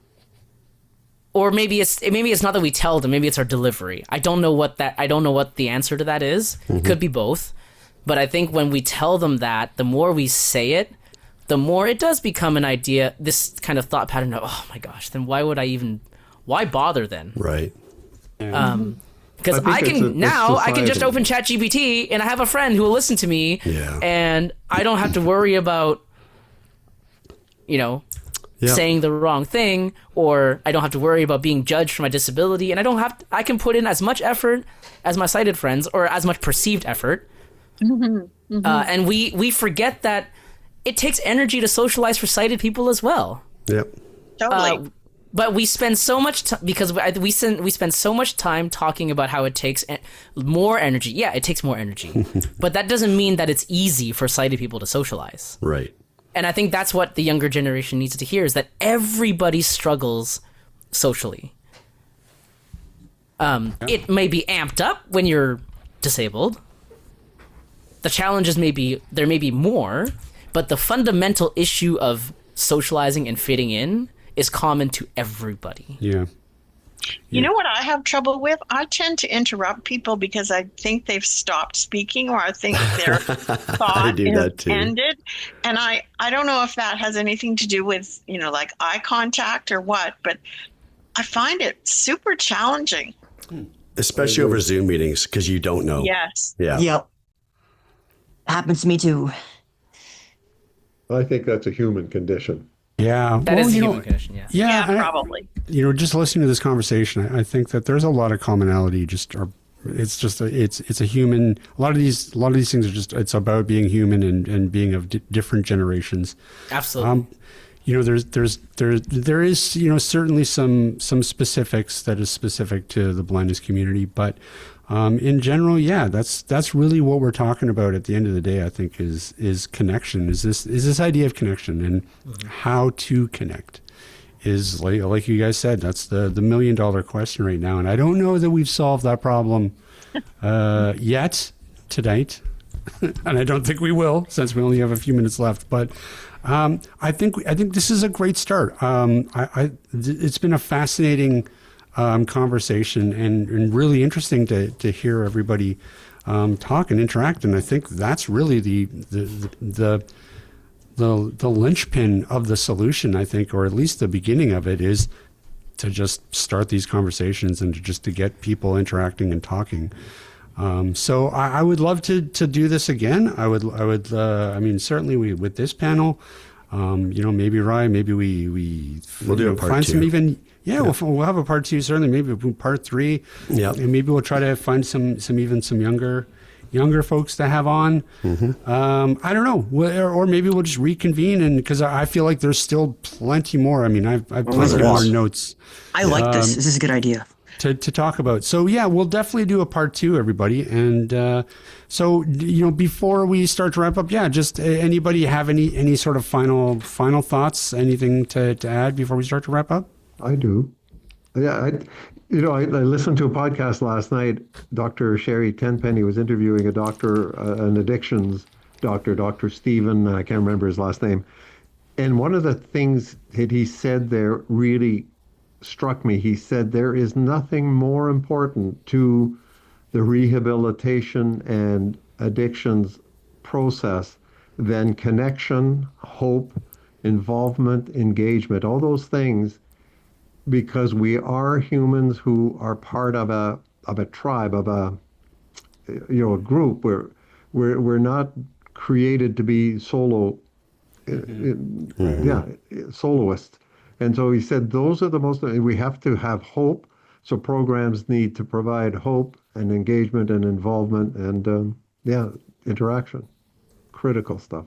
Speaker 3: or maybe it's not that we tell them, maybe it's our delivery. I don't know what the answer to that is. It could be both. But I think when we tell them that, the more we say it, the more it does become an idea, this kind of thought pattern of, oh my gosh, then why bother then?
Speaker 2: Right.
Speaker 3: Because
Speaker 5: I
Speaker 3: I
Speaker 5: think
Speaker 3: can I can just open ChatGPT and I have a friend who will listen to me, and I don't have to worry about, saying the wrong thing, or I don't have to worry about being judged for my disability, and I can put in as much effort as my sighted friends, or as much perceived effort. And we forget that it takes energy to socialize for sighted people as well.
Speaker 2: Yep.
Speaker 4: Totally.
Speaker 3: But we spend so much time, because we spend so much time talking about how it takes more energy. Yeah, it takes more energy. But that doesn't mean that it's easy for sighted people to socialize.
Speaker 2: Right.
Speaker 3: And I think that's what the younger generation needs to hear, is that everybody struggles socially. It may be amped up when you're disabled. The challenges there may be more, but the fundamental issue of socializing and fitting in is common to everybody.
Speaker 1: Yeah.
Speaker 4: You know what I have trouble with? I tend to interrupt people because I think they've stopped speaking, or I think their thought is ended. And I don't know if that has anything to do with, like eye contact or what, but I find it super challenging.
Speaker 2: Especially over Zoom meetings, because you don't know.
Speaker 4: Yes.
Speaker 2: Yeah.
Speaker 6: Yep. Happens to me too.
Speaker 5: I think that's a human condition.
Speaker 1: Yeah.
Speaker 3: That is a human condition, yeah.
Speaker 1: Yeah,
Speaker 4: Probably.
Speaker 1: Just listening to this conversation, I think that there's a lot of commonality. It's a human. A lot of these things are just, it's about being human and being of different generations.
Speaker 3: Absolutely.
Speaker 1: There is certainly some specifics that is specific to the blindness community, but in general, yeah, that's really what we're talking about at the end of the day. I think is connection. Is this idea of connection and how to connect is like you guys said. That's the $1 million question right now, and I don't know that we've solved that problem yet tonight, and I don't think we will, since we only have a few minutes left. But I think this is a great start. It's been a fascinating conversation and really interesting to hear everybody talk and interact. And I think that's really the linchpin of the solution, I think, or at least the beginning of it, is to just start these conversations and to get people interacting and talking. So I would love to do this again. I mean, certainly with this panel, maybe Ryan, maybe we'll
Speaker 2: do a part
Speaker 1: find
Speaker 2: two.
Speaker 1: some even. Yeah, we'll have a part 2, certainly, maybe part 3.
Speaker 2: Yeah.
Speaker 1: And maybe we'll try to find some younger folks to have on. I don't know. Or maybe we'll just reconvene, and because I feel like there's still plenty more. I mean, I've plenty more notes.
Speaker 6: I like this. This is a good idea.
Speaker 1: To talk about. So yeah, we'll definitely do a part 2, everybody. And so before we start to wrap up, just anybody have any sort of final thoughts, anything to add before we start to wrap up?
Speaker 5: I do. Yeah, I listened to a podcast last night. Dr. Sherry Tenpenny was interviewing a doctor, an addictions doctor, Dr. Stephen, I can't remember his last name. And one of the things that he said there really struck me. He said there is nothing more important to the rehabilitation and addictions process than connection, hope, involvement, engagement, all those things, because we are humans who are part of a tribe, of a group. We're not created to be soloists. And so he said those are the most, we have to have hope. So programs need to provide hope and engagement and involvement and interaction. Critical stuff.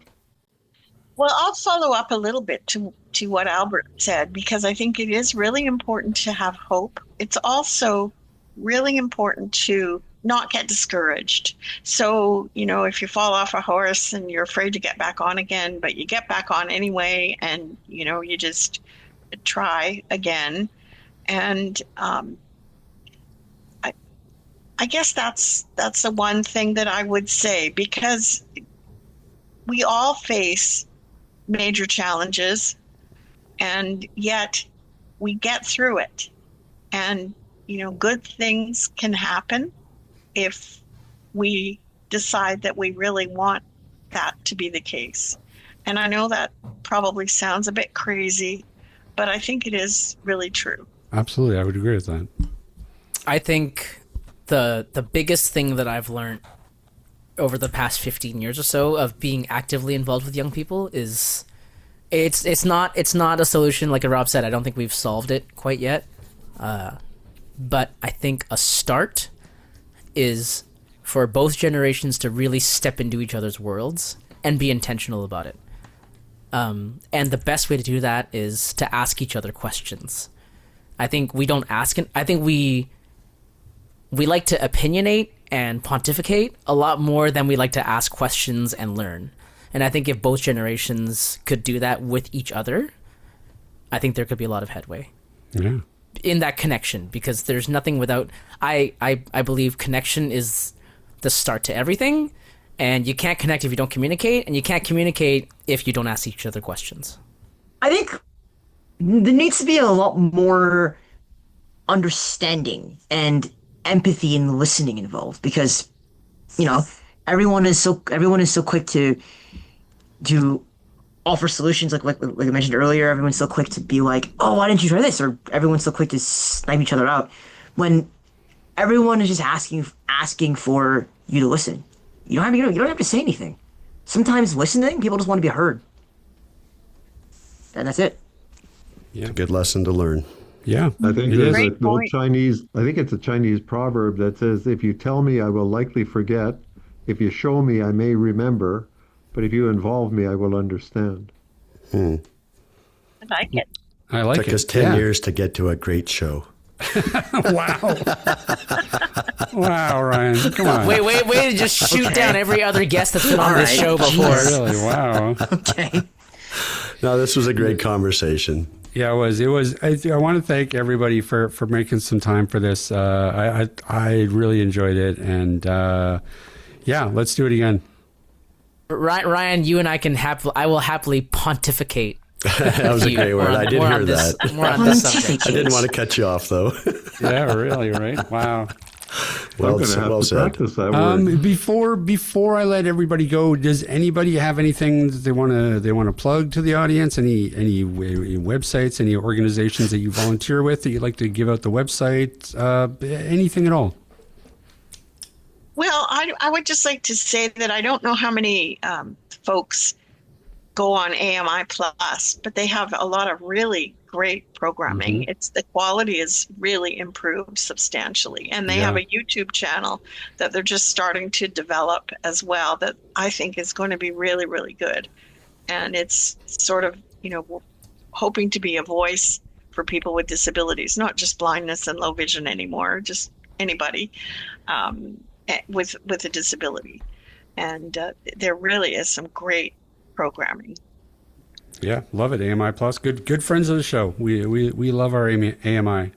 Speaker 4: Well, I'll follow up a little bit to what Albert said, because I think it is really important to have hope. It's also really important to not get discouraged. So, if you fall off a horse and you're afraid to get back on again, but you get back on anyway, and, you just try again. And I guess that's the one thing that I would say, because we all face major challenges, and yet we get through it. And, good things can happen if we decide that we really want that to be the case. And I know that probably sounds a bit crazy, but I think it is really true.
Speaker 1: Absolutely. I would agree with that.
Speaker 3: I think the biggest thing that I've learned over the past 15 years or so of being actively involved with young people is it's not a solution. Like Rob said, I don't think we've solved it quite yet. But I think a start is for both generations to really step into each other's worlds and be intentional about it. And the best way to do that is to ask each other questions. I think we don't ask. I think we like to opinionate and pontificate a lot more than we like to ask questions and learn. And I think if both generations could do that with each other, I think there could be a lot of headway.
Speaker 1: Yeah.
Speaker 3: In that connection, because there's nothing without. I believe connection is the start to everything, and you can't connect if you don't communicate, and you can't communicate if you don't ask each other questions.
Speaker 6: I think there needs to be a lot more understanding and empathy and listening involved, because everyone is so quick to offer solutions, like I mentioned earlier. Everyone's so quick to be like, oh, why didn't you try this? Or everyone's so quick to snipe each other out, when everyone is just asking for you to listen. You don't have to say anything. Sometimes listening, people just want to be heard, and that's it.
Speaker 2: It's a good lesson to learn.
Speaker 1: Yeah.
Speaker 5: I think
Speaker 1: it
Speaker 5: there's
Speaker 1: is.
Speaker 5: an old Chinese, I think it's a Chinese proverb that says, if you tell me, I will likely forget. If you show me, I may remember. But if you involve me, I will understand.
Speaker 4: I like it.
Speaker 1: I like
Speaker 2: Took
Speaker 1: it.
Speaker 2: us 10 years to get to a great show.
Speaker 1: Wow. Wow, Ryan. Come on.
Speaker 3: Way to just shoot down every other guest that's been on this
Speaker 6: Alright,
Speaker 3: show before.
Speaker 1: Really? Wow.
Speaker 6: Okay.
Speaker 2: No, this was a great conversation.
Speaker 1: Yeah, it was. I want to thank everybody for making some time for this. I really enjoyed it. And yeah, let's do it again.
Speaker 3: Ryan, you and I I will happily pontificate.
Speaker 2: That was a
Speaker 3: you.
Speaker 2: great word. I did hear that.
Speaker 3: More on this subject.
Speaker 2: I didn't want to cut you off, though.
Speaker 1: Yeah, really, right? Wow.
Speaker 2: Well,
Speaker 5: I'm going to have
Speaker 2: well
Speaker 5: to
Speaker 2: said.
Speaker 5: practice that word.
Speaker 1: Before I let everybody go, does anybody have anything that they want to plug to the audience? Any websites, any organizations that you volunteer with that you'd like to give out the website? Anything at all?
Speaker 4: Well, I would just like to say that I don't know how many folks go on AMI Plus, but they have a lot of really great programming.
Speaker 1: Mm-hmm.
Speaker 4: The quality is really improved substantially, and they have a YouTube channel that they're just starting to develop as well, that I think is going to be really, really good. And it's sort of, hoping to be a voice for people with disabilities, not just blindness and low vision anymore, just anybody with a disability. And there really is some great programming.
Speaker 1: Yeah, love it. AMI Plus, good friends of the show. We love our AMI.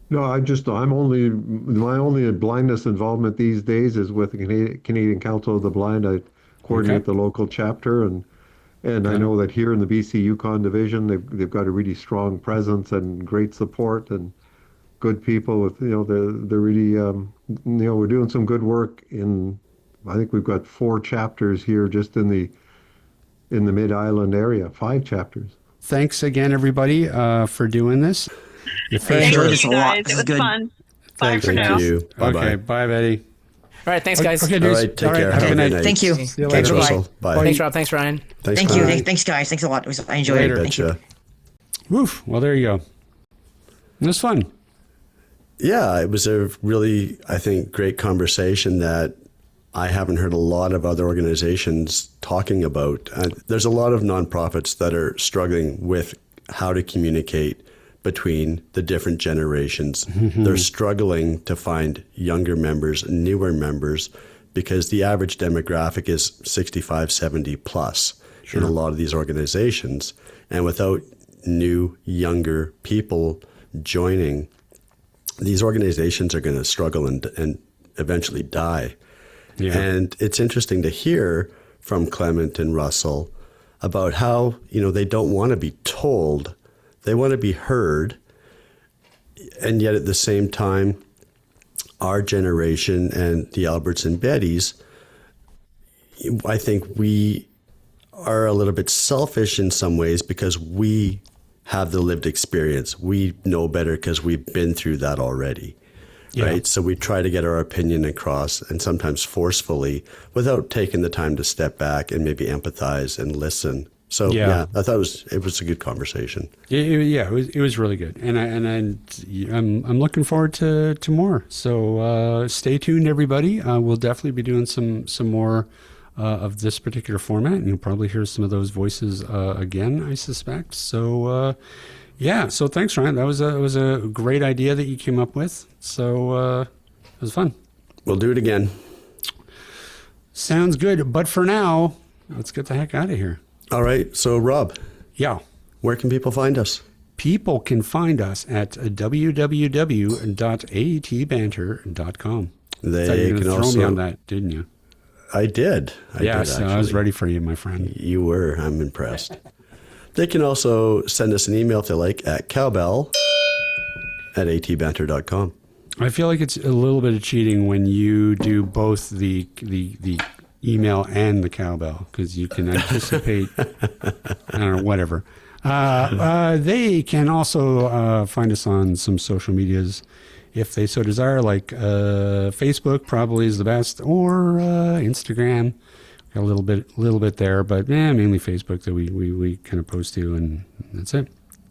Speaker 5: No, my only blindness involvement these days is with the Canadian Council of the Blind. I coordinate the local chapter, and I know that here in the BC Yukon division, they've got a really strong presence and great support and good people with, they're really, we're doing some good work I think we've got 4 chapters here just in the Mid-Island area, 5 chapters.
Speaker 1: Thanks again, everybody, for doing this.
Speaker 4: Thank you,
Speaker 6: enjoyed this a lot.
Speaker 4: guys.
Speaker 6: This
Speaker 4: It
Speaker 6: is
Speaker 4: was
Speaker 6: good.
Speaker 4: fun. Bye
Speaker 1: Thanks.
Speaker 4: for now.
Speaker 2: Thank you. Bye-bye.
Speaker 1: Okay, bye, Betty.
Speaker 3: All right, thanks, guys.
Speaker 1: Okay,
Speaker 2: All
Speaker 1: dudes.
Speaker 2: right, take care.
Speaker 1: Have a good night.
Speaker 6: Thank you.
Speaker 1: See you
Speaker 2: Thanks,
Speaker 1: later.
Speaker 2: Russell. Bye.
Speaker 3: Thanks, Rob. Thanks, Ryan.
Speaker 2: Thanks,
Speaker 6: Thank you.
Speaker 2: Bye.
Speaker 6: Thanks, guys. Thanks a lot. I enjoyed
Speaker 1: Later.
Speaker 6: it. Thank you.
Speaker 2: Betcha.
Speaker 1: Woof. Well, there you go. It was fun.
Speaker 2: Yeah, it was a really, I think, great conversation that I haven't heard a lot of other organizations talking about. There's a lot of nonprofits that are struggling with how to communicate between the different generations. They're struggling to find younger members, newer members, because the average demographic is 65, 70 plus in a lot of these organizations. And without new, younger people joining, these organizations are going to struggle and eventually die. Yeah. And it's interesting to hear from Clement and Russell about how, they don't want to be told, they want to be heard. And yet at the same time, our generation and the Alberts and Bettys, I think we are a little bit selfish in some ways because we have the lived experience. We know better because we've been through that already. Right. So we try to get our opinion across, and sometimes forcefully, without taking the time to step back and maybe empathize and listen. So I thought it was a good conversation.
Speaker 1: It was really good, and I'm looking forward to more. So stay tuned, everybody. We'll definitely be doing some more of this particular format, and you'll probably hear some of those voices again, I suspect. So. So thanks, Ryan. That was a great idea that you came up with. So it was fun.
Speaker 2: We'll do it again.
Speaker 1: Sounds good. But for now, let's get the heck out of here.
Speaker 2: All right. So, Rob.
Speaker 1: Yeah.
Speaker 2: Where can people find us?
Speaker 1: People can find us at www.aetbanter.com.
Speaker 2: They can
Speaker 1: throw
Speaker 2: also
Speaker 1: me on that, didn't you?
Speaker 2: I did. I
Speaker 1: was ready for you, my friend.
Speaker 2: You were. I'm impressed. They can also send us an email if they like at cowbell@atbanter.com.
Speaker 1: I feel like it's a little bit of cheating when you do both the email and the cowbell, because you can anticipate, I don't know, whatever. They can also find us on some social medias if they so desire, like Facebook probably is the best, or Instagram. Got a little bit there, but mainly Facebook that we kind of post to, and that's it.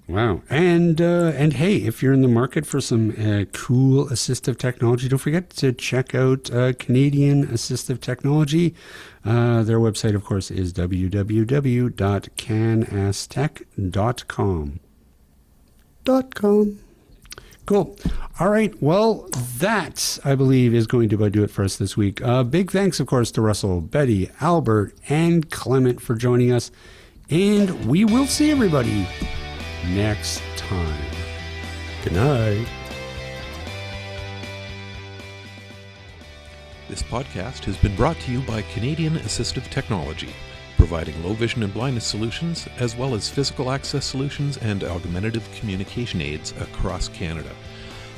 Speaker 1: Wow. And hey, if you're in the market for some cool assistive technology, don't forget to check out Canadian Assistive Technology. Their website, of course, is www.canastech.com. Cool. All right. Well, that, I believe, is going to do it for us this week. Big thanks, of course, to Russell, Betty, Albert, and Clement for joining us. And we will see everybody next time.
Speaker 2: Good night.
Speaker 7: This podcast has been brought to you by Canadian Assistive Technology, providing low vision and blindness solutions, as well as physical access solutions and augmentative communication aids across Canada.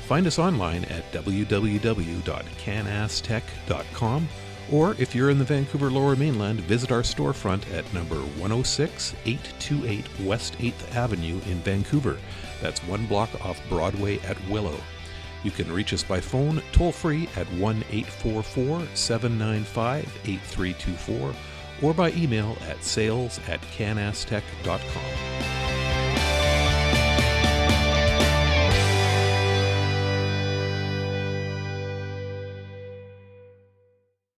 Speaker 7: Find us online at www.canastech.com, or if you're in the Vancouver Lower Mainland, visit our storefront at number 106 828 West 8th Avenue in Vancouver. That's one block off Broadway at Willow. You can reach us by phone toll-free at 1-844-795-8324, or by email at sales@canastech.com.